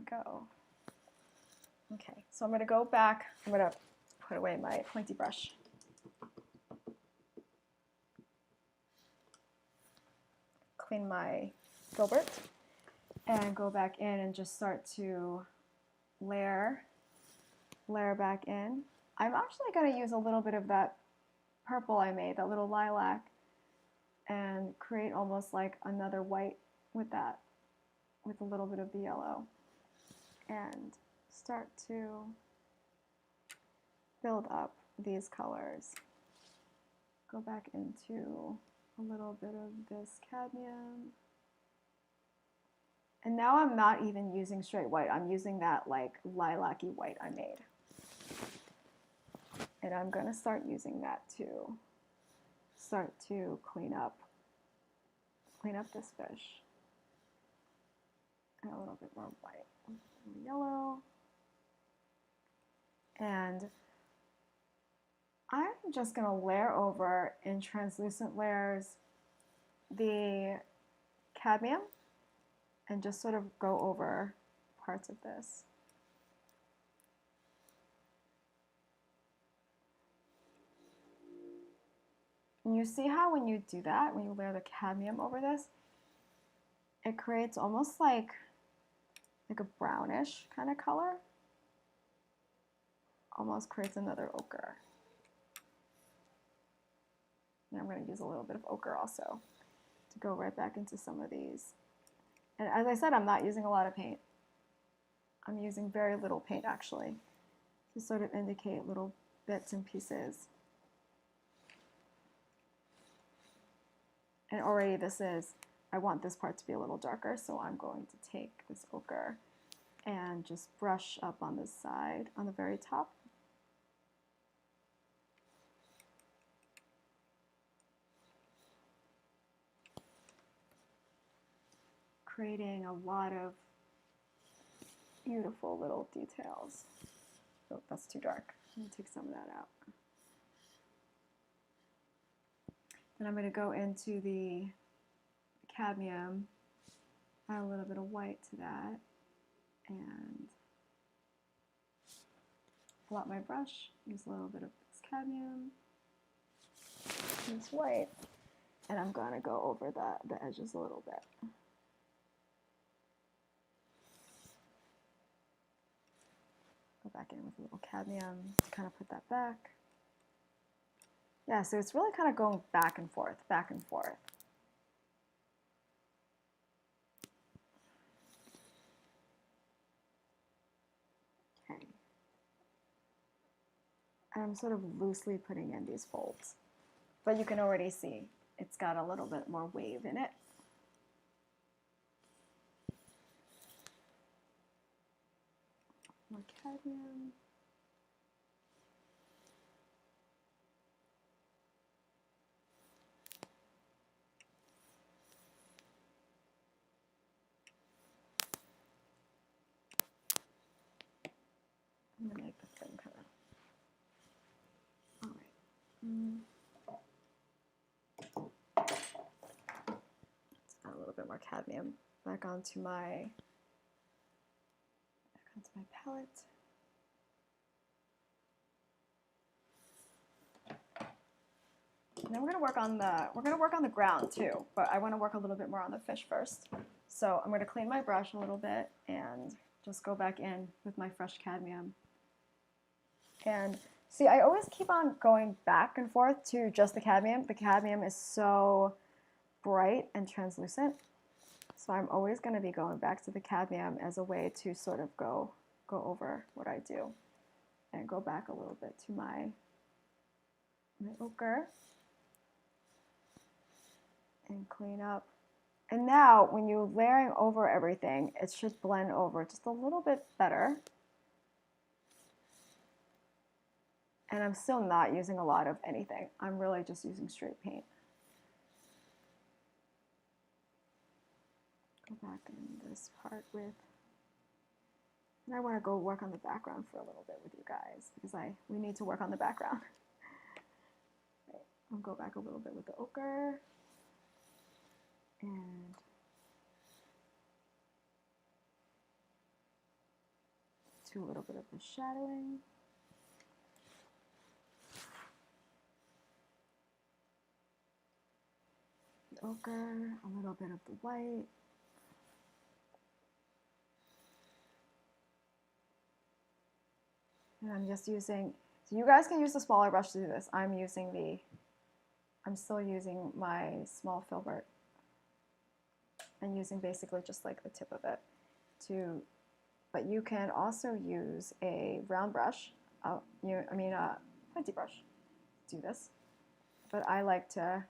go. Okay, so I'm going to go back. I'm going to put away my pointy brush. Clean my filbert. And go back in and just start to layer back in. I'm actually going to use a little bit of that purple I made, that little lilac, and create almost like another white with that, with a little bit of the yellow, and start to build up these colors. Go back into a little bit of this cadmium. And now I'm not even using straight white. I'm using that like lilac-y white I made. And I'm going to start using that to start to clean up this fish. And a little bit more white, a little bit more yellow. And I'm just going to layer over in translucent layers the cadmium and just sort of go over parts of this. And you see how when you do that, when you layer the cadmium over this, it creates almost like a brownish kind of color. Almost creates another ochre. And I'm going to use a little bit of ochre also to go right back into some of these. And as I said, I'm not using a lot of paint. I'm using very little paint actually, to sort of indicate little bits and pieces. And already I want this part to be a little darker, so I'm going to take this ochre and just brush up on this side, on the very top. Creating a lot of beautiful little details. Oh, that's too dark. I'm going to take some of that out. Then I'm going to go into the cadmium, add a little bit of white to that, and blot my brush, use a little bit of this cadmium, this white, and I'm going to go over the edges a little bit. Go back in with a little cadmium to kind of put that back. Yeah, so it's really kind of going back and forth, back and forth. Okay. And I'm sort of loosely putting in these folds, but you can already see it's got a little bit more wave in it. More cadmium. I'm going to make this thing kind of cadmium back onto my palette. And then we're gonna work on the ground too, but I want to work a little bit more on the fish first. So I'm gonna clean my brush a little bit and just go back in with my fresh cadmium. And see, I always keep on going back and forth to just the cadmium. The cadmium is so bright and translucent. So I'm always going to be going back to the cadmium as a way to sort of go over what I do. And go back a little bit to my ochre. And clean up. And now, when you're layering over everything, it should blend over just a little bit better. And I'm still not using a lot of anything. I'm really just using straight paint. Go back in this part with, and I want to go work on the background for a little bit with you guys because we need to work on the background. Right. I'll go back a little bit with the ochre and do a little bit of the shadowing. The ochre, a little bit of the white. And I'm just using, so you guys can use the smaller brush to do this. I'm still using my small filbert and using basically just like the tip of it but you can also use a round brush, pointy brush to do this. But I like to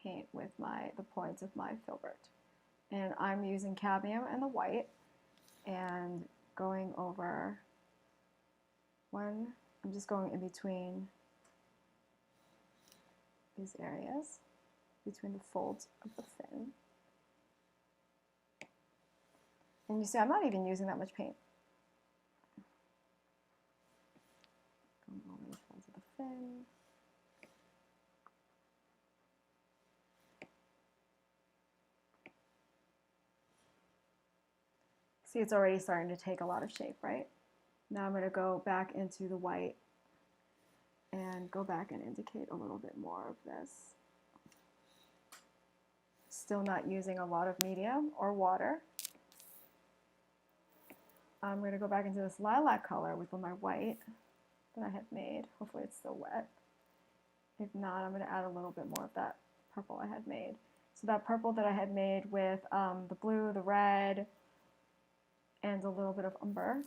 paint with the points of my filbert. And I'm using cadmium and the white and going over I'm just going in between these areas, between the folds of the fin. And you see, I'm not even using that much paint. Going over the folds of the fin. See, it's already starting to take a lot of shape, right? Now I'm going to go back into the white and go back and indicate a little bit more of this. Still not using a lot of medium or water. I'm going to go back into this lilac color with my white that I had made. Hopefully it's still wet. If not, I'm going to add a little bit more of that purple I had made. So that purple that I had made with the blue, the red, and a little bit of umber.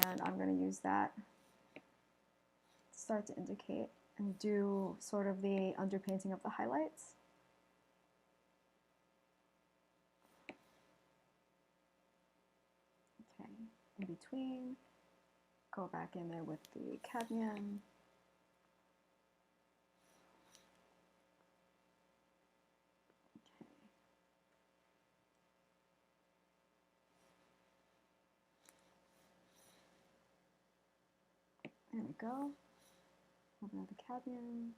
And I'm going to use that to start to indicate and do sort of the underpainting of the highlights. Okay, in between, go back in there with the cadmium. There we go. Open up the cadmium.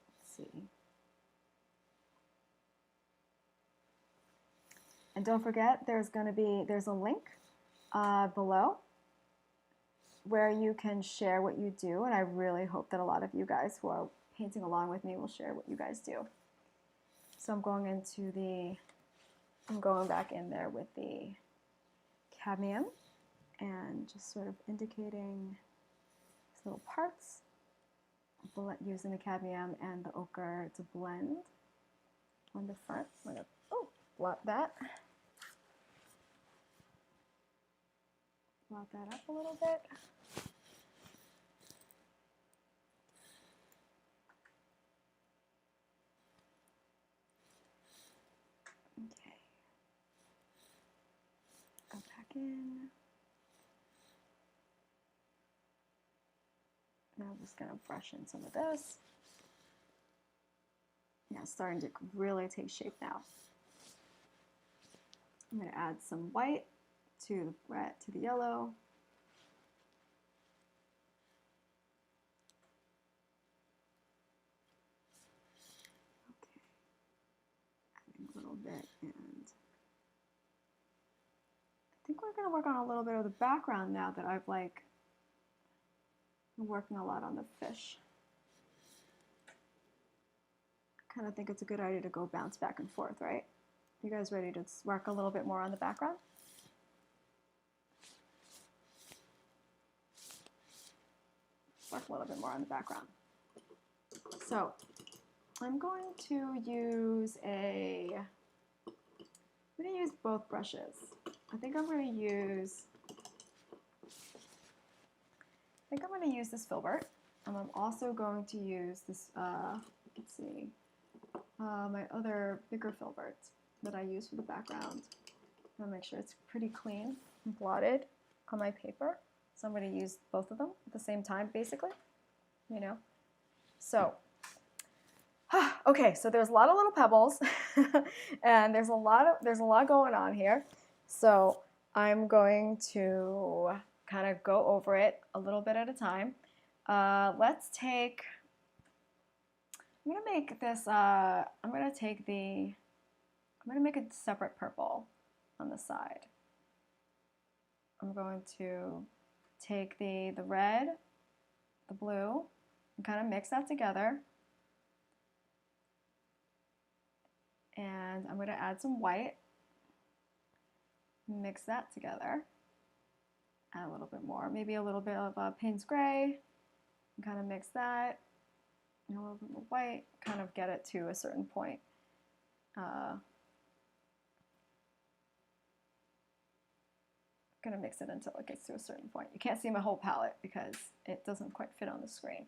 Let's see. And don't forget, there's a link below where you can share what you do, and I really hope that a lot of you guys who are painting along with me will share what you guys do. So I'm going back in there with the cadmium and just sort of indicating these little parts, using the cadmium and the ochre to blend on the front. I'm going to blot that up a little bit. Okay. Go back in. Now I'm just going to brush in some of this. Yeah, it's starting to really take shape now. I'm going to add some white to the red, to the yellow. Okay, adding a little bit, and I think we're going to work on a little bit of the background now that I've like been working a lot on the fish. I kind of think it's a good idea to go bounce back and forth, right? You guys ready to work a little bit more on the background? Work a little bit more on the background. So I'm going to use both brushes. I think I'm going to use this filbert, and I'm also going to use this, let's see, my other bigger filbert that I use for the background. I'll make sure it's pretty clean and blotted on my paper. So I'm going to use both of them at the same time, basically, you know. So, okay, so there's a lot of little pebbles, and there's a lot going on here. So I'm going to kind of go over it a little bit at a time. Let's take. I'm going to make this. I'm going to make a separate purple on the side. I'm going to take the red, the blue, and kind of mix that together. And I'm going to add some white, mix that together, add a little bit more, maybe a little bit of Payne's gray, and kind of mix that, and a little bit more white, kind of get it to a certain point. I'm going to mix it until it gets to a certain point. You can't see my whole palette because it doesn't quite fit on the screen.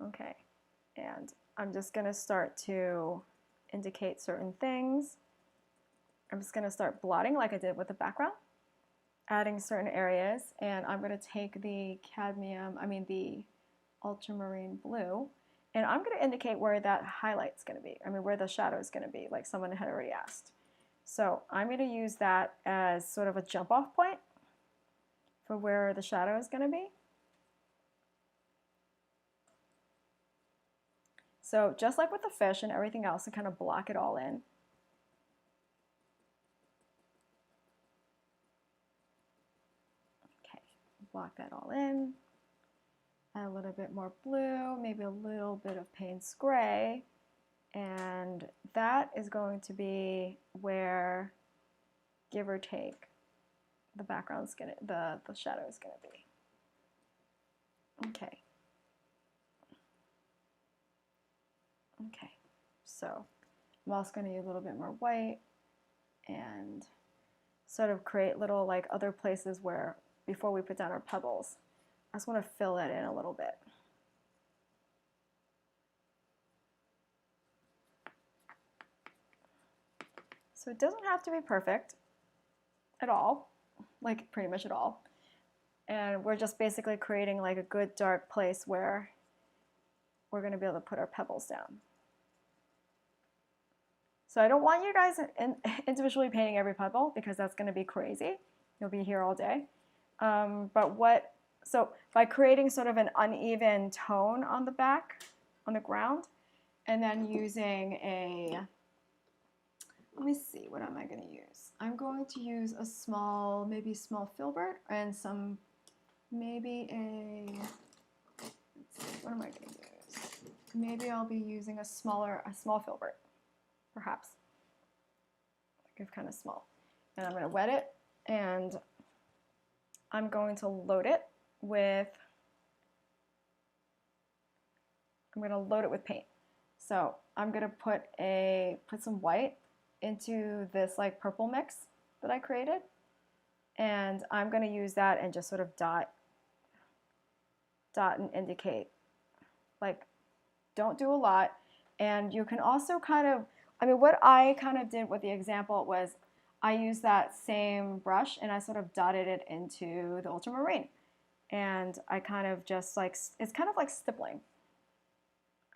Okay, and I'm just going to start to indicate certain things. I'm just going to start blotting like I did with the background, adding certain areas, and I'm going to take the the ultramarine blue, and I'm going to indicate where that highlight's going to be, where the shadow is going to be, like someone had already asked. So I'm going to use that as sort of a jump off point for where the shadow is going to be. So just like with the fish and everything else, to kind of block it all in. Okay, block that all in. Add a little bit more blue, maybe a little bit of Payne's gray, and that is going to be where, give or take, the background's gonna, the shadow is gonna be. Okay. Okay, so I'm also going to use a little bit more white and sort of create little like other places where before we put down our pebbles, I just want to fill that in a little bit. So it doesn't have to be perfect at all, like pretty much at all. And we're just basically creating like a good dark place where we're going to be able to put our pebbles down. So I don't want you guys individually painting every pebble because that's going to be crazy. You'll be here all day. So by creating sort of an uneven tone on the back, on the ground, and then using let me see, what am I going to use? I'm going to use a small, maybe small filbert and let's see, what am I going to use? Maybe I'll be using a small filbert. Perhaps. Like kind of small. And I'm going to wet it, and I'm going to load it with paint. So I'm going to put some white into this like purple mix that I created, and I'm going to use that and just sort of dot and indicate. Like, don't do a lot, and you can also kind of, what I kind of did with the example was I used that same brush and I sort of dotted it into the ultramarine. And I kind of just like, it's kind of like stippling.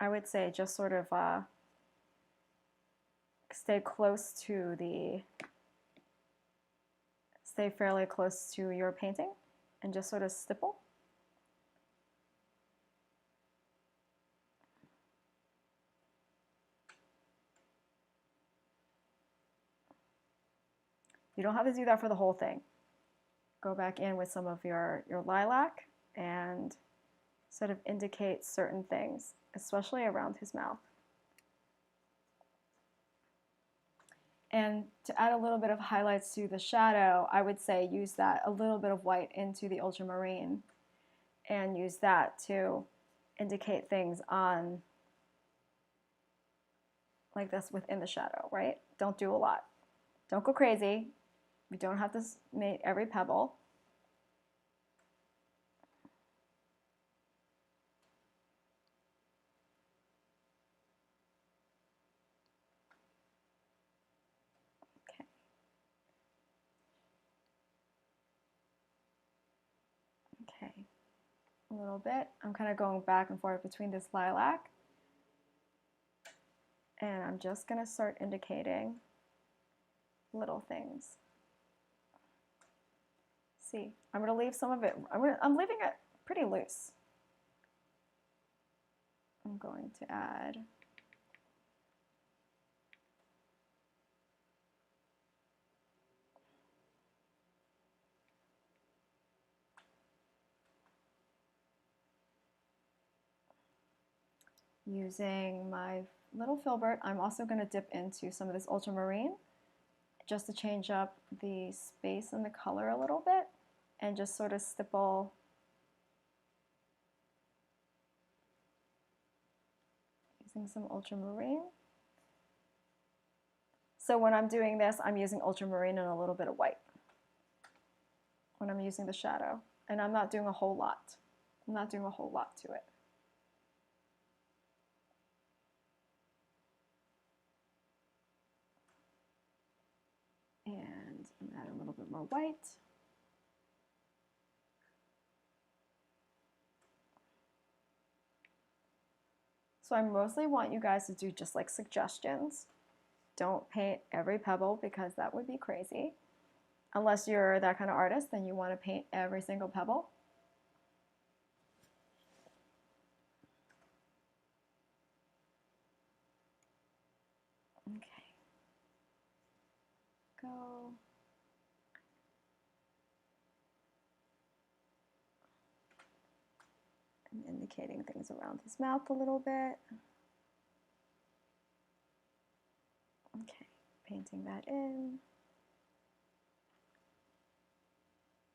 I would say just sort of stay close to the stay fairly close to your painting and just sort of stipple. You don't have to do that for the whole thing. Go back in with some of your lilac and sort of indicate certain things, especially around his mouth. And to add a little bit of highlights to the shadow, I would say use that a little bit of white into the ultramarine and use that to indicate things on like this within the shadow, right? Don't do a lot. Don't go crazy. You don't have to make every pebble. Okay. Okay. A little bit. I'm kind of going back and forth between this lilac. And I'm just going to start indicating little things. See, I'm going to leave some of it, I'm leaving it pretty loose. I'm going to add using my little filbert. I'm also going to dip into some of this ultramarine just to change up the space and the color a little bit and just sort of stipple using some ultramarine. So when I'm doing this, I'm using ultramarine and a little bit of white when I'm using the shadow. And I'm not doing a whole lot. I'm not doing a whole lot to it. And I'm going to add a little bit more white. So I mostly want you guys to do just like suggestions. Don't paint every pebble because that would be crazy. Unless you're that kind of artist, then you want to paint every single pebble. Okay. Go. I'm indicating things around his mouth a little bit. Okay, painting that in.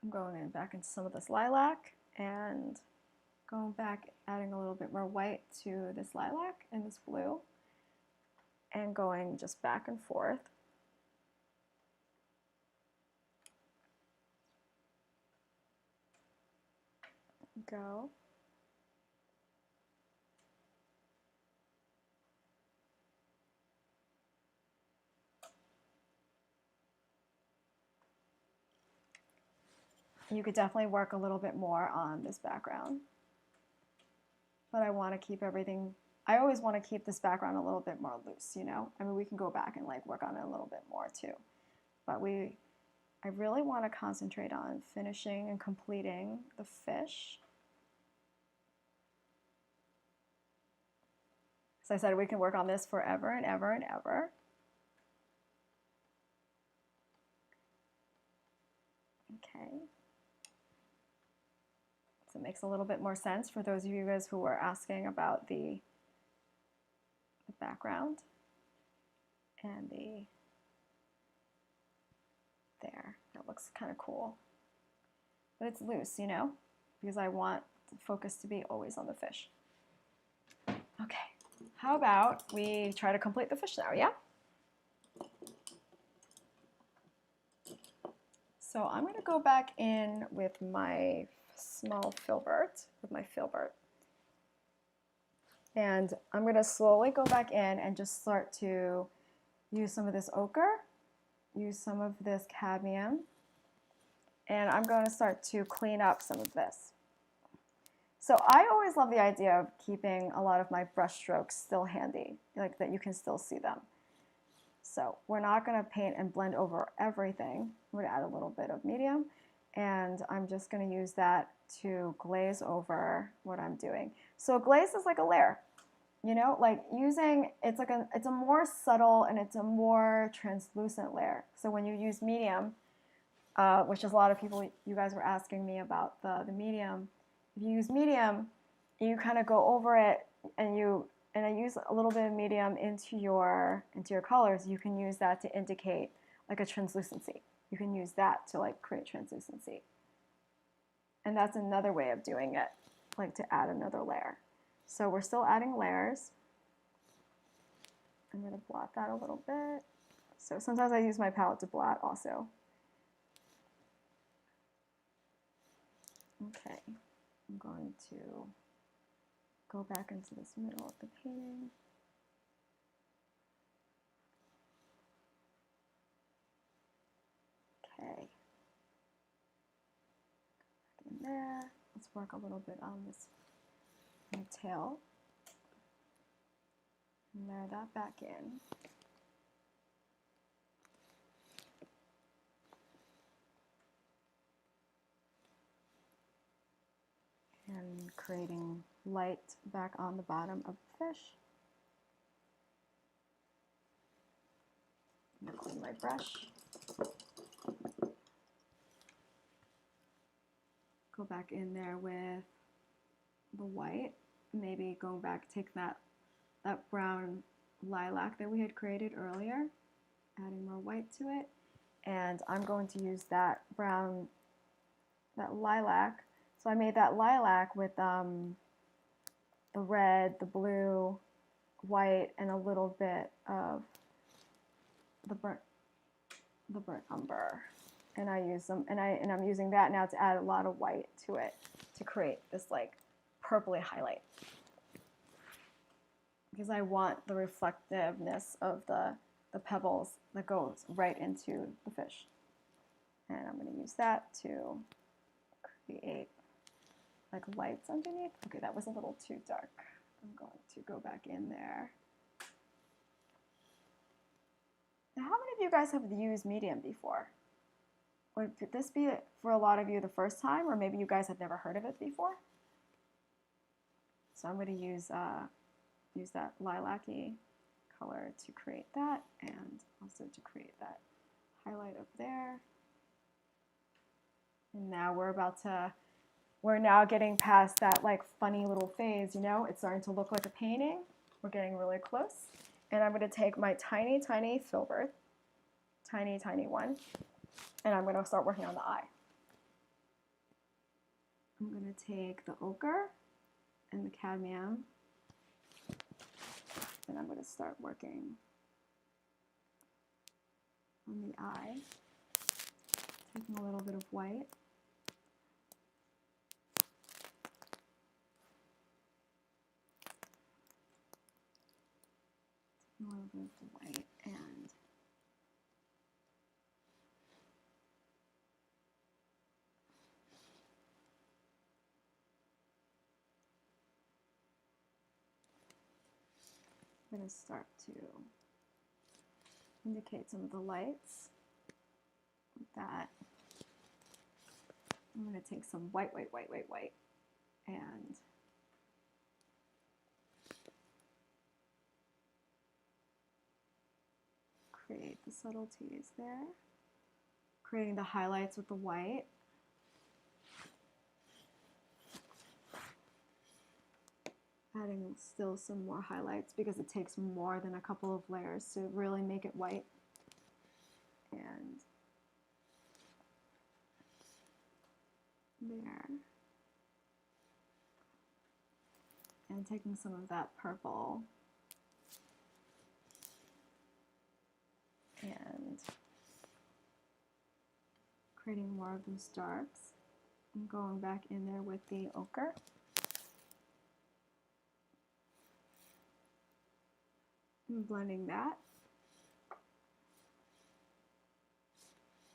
I'm going in back into some of this lilac and going back, adding a little bit more white to this lilac and this blue, and going just back and forth. Go. You could definitely work a little bit more on this background, but I want to keep everything, I always want to keep this background a little bit more loose, you know? I mean, we can go back and like work on it a little bit more too, but I really want to concentrate on finishing and completing the fish. As I said, we can work on this forever and ever and ever. Okay. So it makes a little bit more sense for those of you guys who were asking about the background and there. That looks kind of cool. But it's loose, you know, because I want the focus to be always on the fish. Okay, how about we try to complete the fish now, yeah? So I'm going to go back in with my small filbert, and I'm going to slowly go back in and just start to use some of this ochre, use some of this cadmium, and I'm going to start to clean up some of this. So I always love the idea of keeping a lot of my brush strokes still handy, like that you can still see them. So we're not going to paint and blend over everything. I'm going to add a little bit of medium, and I'm just going to use that to glaze over what I'm doing. So a glaze is like a layer, you know, like using, it's a more subtle and it's a more translucent layer. So when you use medium, which is a lot of people, you guys were asking me about the medium. If you use medium, you kind of go over it, and I use a little bit of medium into your colors. You can use that to indicate like a translucency. You can use that to like create translucency. And that's another way of doing it, like to add another layer. So we're still adding layers. I'm going to blot that a little bit. So sometimes I use my palette to blot also. Okay, I'm going to go back into this middle of the painting. Okay, back in there. Let's work a little bit on this tail. And layer that back in. And creating light back on the bottom of the fish. I'm going to clean my brush. Go back in there with the white. Maybe go back, take that brown lilac that we had created earlier, adding more white to it. And I'm going to use that lilac. So I made that lilac with the red, the blue, white, and a little bit of the burnt umber. And I use them, and I'm using that now to add a lot of white to it to create this like purpley highlight, because I want the reflectiveness of the pebbles that goes right into the fish. And I'm going to use that to create like lights underneath. Okay, that was a little too dark. I'm going to go back in there. Now, how many of you guys have used medium before? Would this be, for a lot of you, the first time, or maybe you guys had never heard of it before? So I'm going to use that lilac-y color to create that, and also to create that highlight up there. And now we're now getting past that like funny little phase, you know? It's starting to look like a painting. We're getting really close. And I'm going to take my tiny, tiny filbert, tiny, tiny one, and I'm going to start working on the eye. I'm going to take the ochre and the cadmium, and I'm going to start working on the eye, taking a little bit of white. A little bit of the white, and I'm going to start to indicate some of the lights with that. I'm going to take some white, and create the subtleties there, creating the highlights with the white. Adding still some more highlights because it takes more than a couple of layers to really make it white. And there. And taking some of that purple and creating more of those darks, and going back in there with the ochre. And blending that.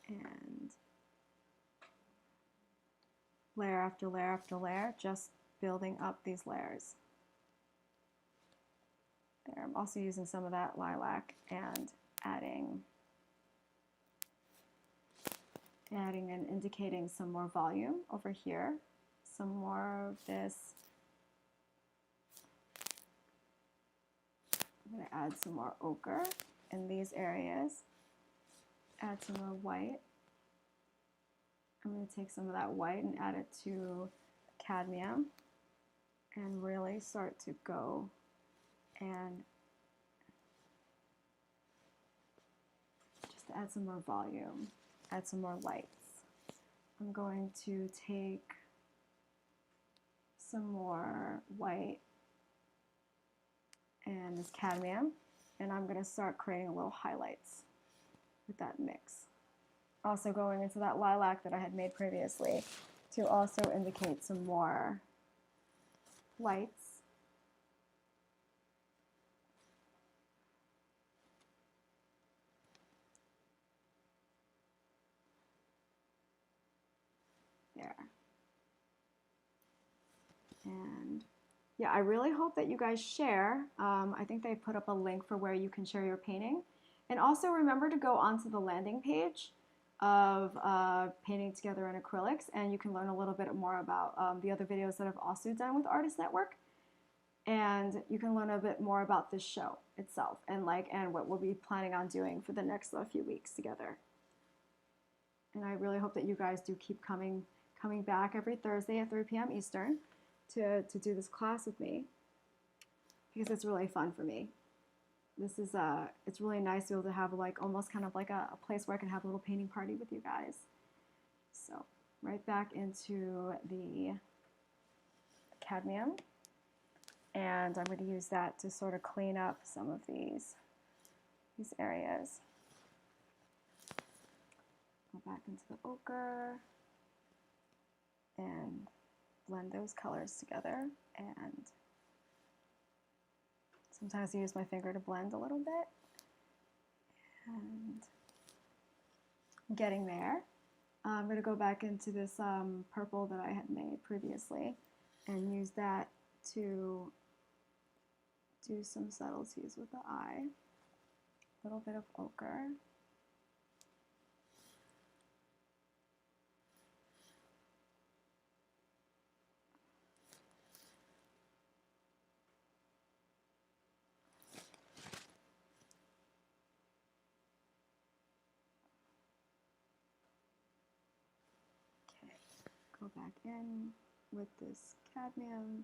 And layer after layer after layer, just building up these layers. There, I'm also using some of that lilac and adding and indicating some more volume over here, some more of this. I'm going to add some more ochre in these areas, add some more white. I'm going to take some of that white and add it to cadmium and really start to go and just add some more volume, add some more lights. I'm going to take some more white and this cadmium, and I'm going to start creating a little highlights with that mix. Also going into that lilac that I had made previously to also indicate some more lights. There. And yeah, I really hope that you guys share. I think they put up a link for where you can share your painting. And also remember to go onto the landing page of painting together in acrylics, and you can learn a little bit more about the other videos that I've also done with Artist Network. And you can learn a bit more about this show itself and what we'll be planning on doing for the next few weeks together. And I really hope that you guys do keep coming back every Thursday at 3 p.m. Eastern to do this class with me, because it's really fun for me. This is it's really nice to be able to have almost kind of like a place where I can have a little painting party with you guys. So right back into the cadmium, and I'm going to use that to sort of clean up some of these areas. Go back into the ochre and blend those colors together, and sometimes I use my finger to blend a little bit, and I'm getting there. I'm going to go back into this purple that I had made previously and use that to do some subtleties with the eye. A little bit of ochre. Go back in with this cadmium,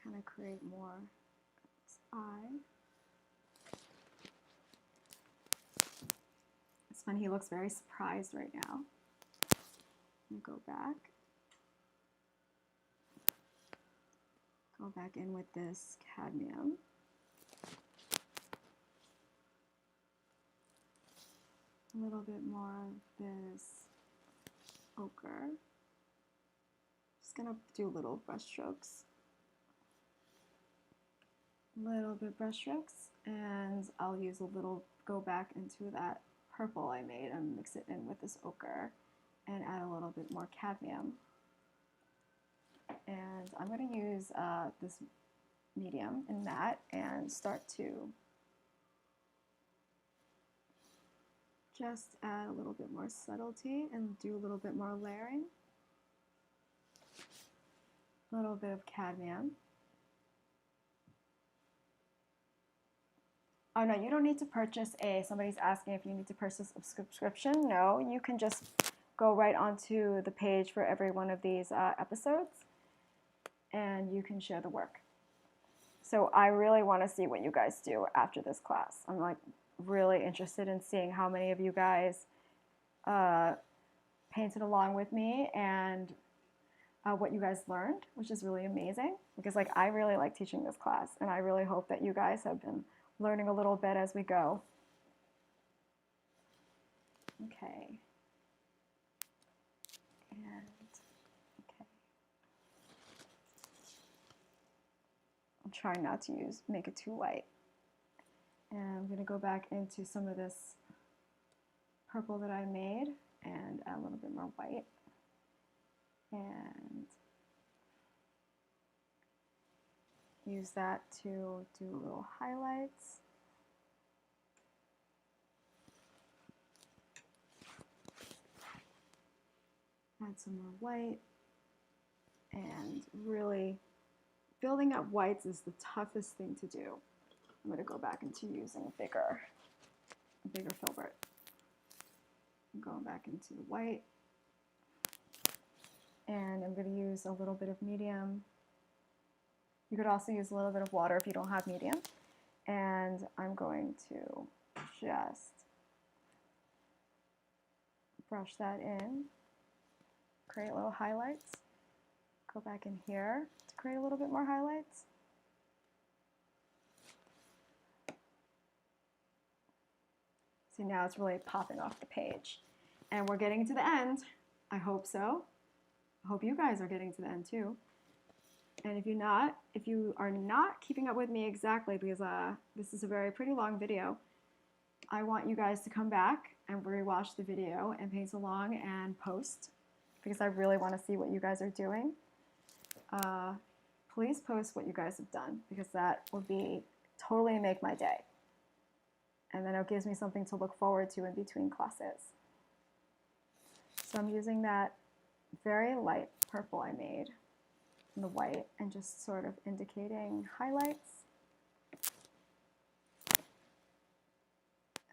kind of create more of this eye. It's funny, he looks very surprised right now. And go back in with this cadmium. A little bit more of this ochre. Just gonna do little brush strokes. Little bit brush strokes, and I'll use a little, go back into that purple I made and mix it in with this ochre and add a little bit more cadmium. And I'm going to use this medium in that and start to just add a little bit more subtlety and do a little bit more layering. A little bit of cadmium. Oh no, you don't need to purchase somebody's asking if you need to purchase a subscription. No, you can just go right onto the page for every one of these episodes and you can share the work. So I really want to see what you guys do after this class. I'm really interested in seeing how many of you guys painted along with me and what you guys learned, which is really amazing, because I really like teaching this class, and I really hope that you guys have been learning a little bit as we go. Okay. Okay. I'm trying not to make it too white. And I'm going to go back into some of this purple that I made and add a little bit more white. And use that to do little highlights. Add some more white. And really, building up whites is the toughest thing to do. I'm going to go back into using a bigger filbert. I'm going back into the white. And I'm going to use a little bit of medium. You could also use a little bit of water if you don't have medium. And I'm going to just brush that in, create little highlights. Go back in here to create a little bit more highlights. See, now it's really popping off the page. And we're getting to the end. I hope so. I hope you guys are getting to the end too. And if you are not keeping up with me exactly, because this is a pretty long video, I want you guys to come back and rewatch the video and paint along and post, because I really want to see what you guys are doing. Please post what you guys have done, because that would totally make my day. And then it gives me something to look forward to in between classes. So I'm using that very light purple I made in the white and just sort of indicating highlights.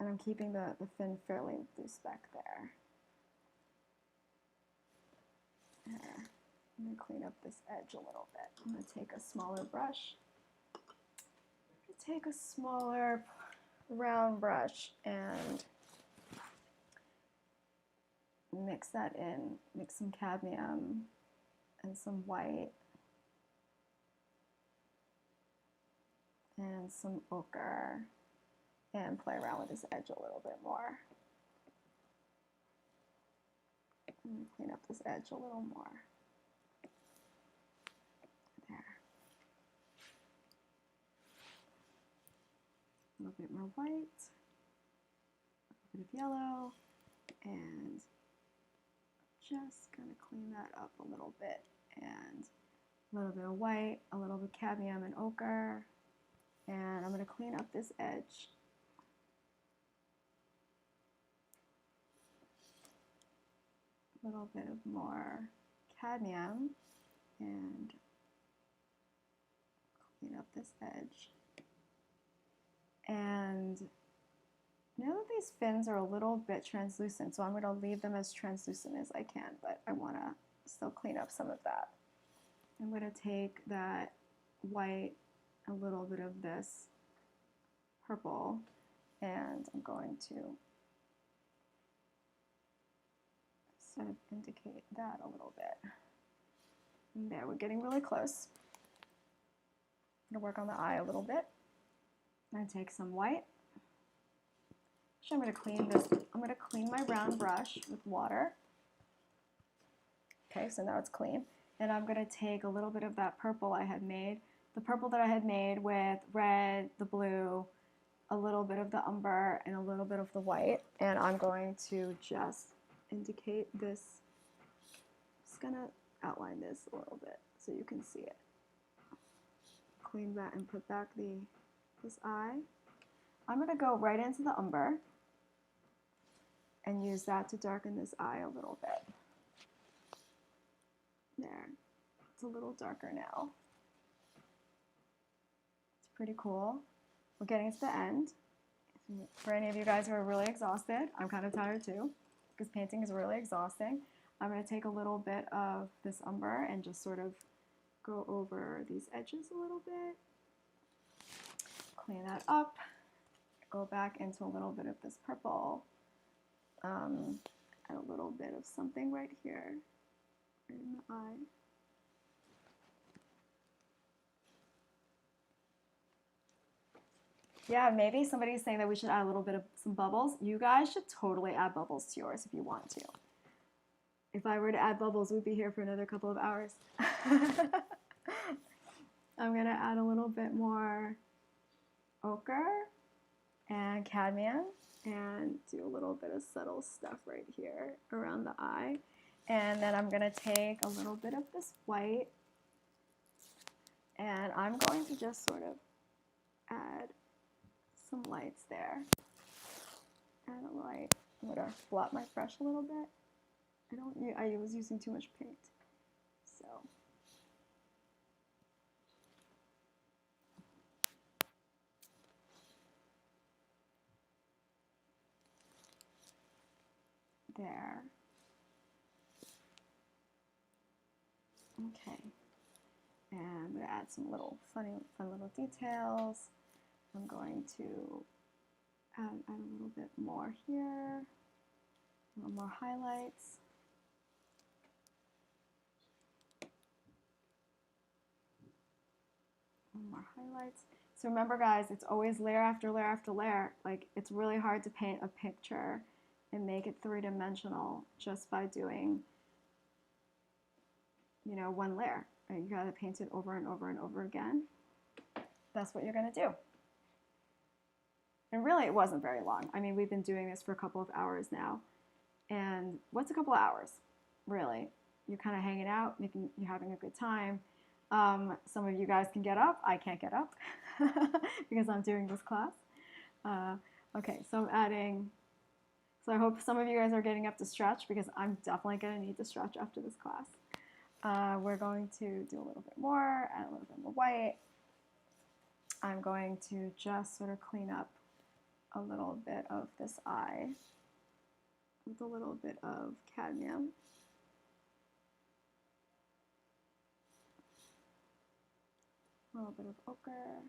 And I'm keeping the fin fairly loose back there. There. I'm going to clean up this edge a little bit. I'm going to take a smaller brush. Take a smaller round brush and mix that in. Mix some cadmium and some white and some ochre and play around with this edge a little bit more. And clean up this edge a little more. There. A little bit more white, a bit of yellow, and just gonna clean that up a little bit. And a little bit of white, a little bit of cadmium and ochre, and I'm gonna clean up this edge. A little bit of more cadmium and clean up this edge. And know that these fins are a little bit translucent, so I'm going to leave them as translucent as I can, but I want to still clean up some of that. I'm going to take that white, a little bit of this purple, and I'm going to sort of indicate that a little bit. And there, we're getting really close. I'm going to work on the eye a little bit. I'm going to take some white. Actually, I'm going to clean this. I'm going to clean my round brush with water. Okay, so now it's clean. And I'm going to take a little bit of that purple I had made. The purple that I had made with red, the blue, a little bit of the umber, and a little bit of the white. And I'm going to just indicate this. I'm just going to outline this a little bit so you can see it. Clean that and put back this eye. I'm going to go right into the umber and use that to darken this eye a little bit. There. It's a little darker now. It's pretty cool. We're getting to the end. For any of you guys who are really exhausted, I'm kind of tired too, because painting is really exhausting. I'm going to take a little bit of this umber and just sort of go over these edges a little bit. Clean that up. Go back into a little bit of this purple. And a little bit of something right here, right in the eye. Yeah, maybe somebody's saying that we should add a little bit of some bubbles. You guys should totally add bubbles to yours if you want to. If I were to add bubbles, we'd be here for another couple of hours. I'm going to add a little bit more ochre and cadmium and do a little bit of subtle stuff right here around the eye. And then I'm going to take a little bit of this white and I'm going to just sort of add some lights there. Add a light. I'm going to blot my brush a little bit. I was using too much paint. So. There. Okay. And I'm going to add some fun little details. I'm going to add a little bit more here, a little more highlights. More highlights. So remember guys, it's always layer after layer after layer. Like, it's really hard to paint a picture and make it three-dimensional just by doing, you know, one layer. Right? You gotta paint it over and over and over again. That's what you're gonna do. And really, it wasn't very long. I mean, we've been doing this for a couple of hours now. And what's a couple of hours? Really, you're kind of hanging out, you're having a good time. Some of you guys can get up. I can't get up because I'm doing this class. Okay, so I'm adding, so I hope some of you guys are getting up to stretch because I'm definitely going to need to stretch after this class. We're going to do a little bit more, add a little bit more white. I'm going to just sort of clean up a little bit of this eye with a little bit of cadmium. A little bit of ochre.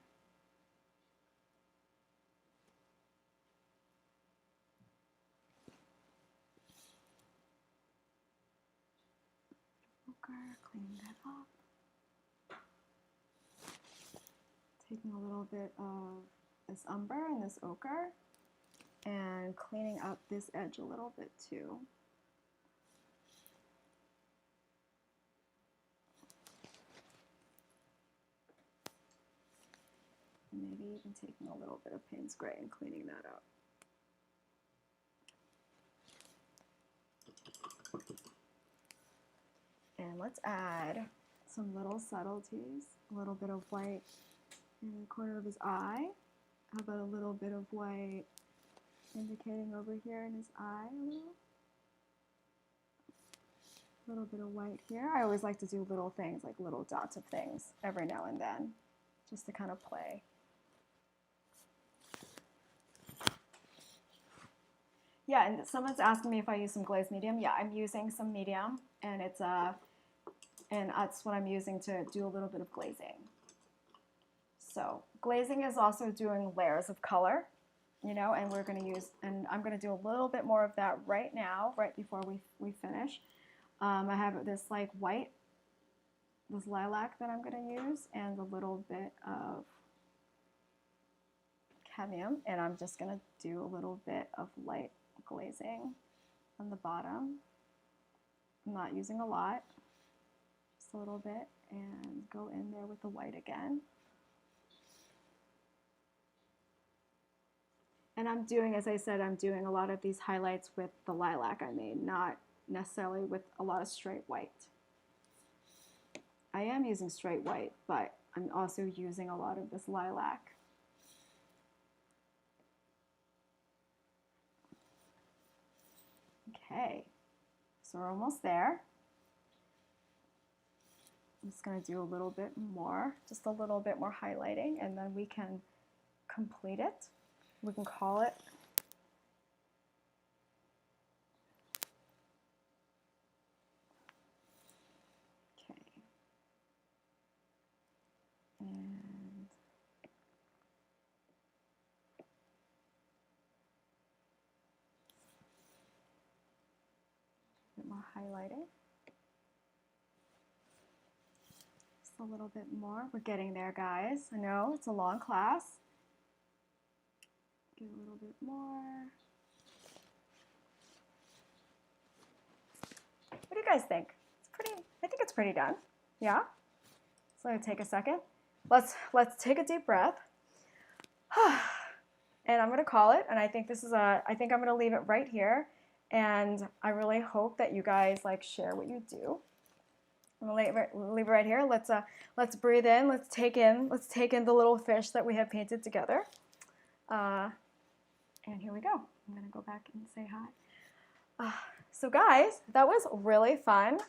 Ochre, cleaning that up. Taking a little bit of this umber and this ochre and cleaning up this edge a little bit too. Maybe even taking a little bit of Payne's gray and cleaning that up. And let's add some little subtleties, a little bit of white in the corner of his eye. How about a little bit of white indicating over here in his eye a little bit of white here. I always like to do little things, like little dots of things every now and then, just to kind of play. Yeah, and someone's asking me if I use some glazed medium. Yeah, I'm using some medium, and and that's what I'm using to do a little bit of glazing. So glazing is also doing layers of color, you know, and we're going to use, and I'm going to do a little bit more of that right now, right before we finish. I have this like white, this lilac that I'm going to use, and a little bit of cadmium, and I'm just going to do a little bit of light glazing on the bottom. I'm not using a lot, just a little bit, and go in there with the white again. And I'm doing, as I said, I'm doing a lot of these highlights with the lilac I made, not necessarily with a lot of straight white. I am using straight white, but I'm also using a lot of this lilac. Okay, so we're almost there. I'm just going to do a little bit more, just a little bit more highlighting, and then we can complete it. We can call it. Okay. And a bit more highlighting. Just a little bit more. We're getting there, guys. I know it's a long class. Get a little bit more. What do you guys think? It's pretty, I think it's pretty done. Yeah? So take a second. Let's take a deep breath. And I'm going to call it, and I think this is I think I'm going to leave it right here, and I really hope that you guys like share what you do. I'm going to leave it right here. Let's breathe in. Let's take in the little fish that we have painted together. And here we go. I'm going to go back and say hi. So guys, that was really fun.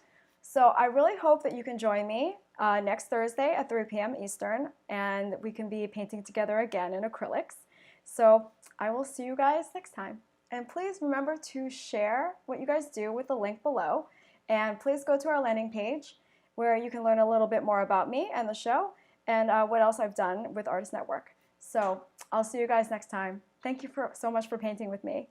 So I really hope that you can join me next Thursday at 3 p.m. Eastern, and we can be painting together again in acrylics. So I will see you guys next time. And please remember to share what you guys do with the link below. And please go to our landing page where you can learn a little bit more about me and the show and what else I've done with Artist Network. So I'll see you guys next time. Thank you so much for painting with me.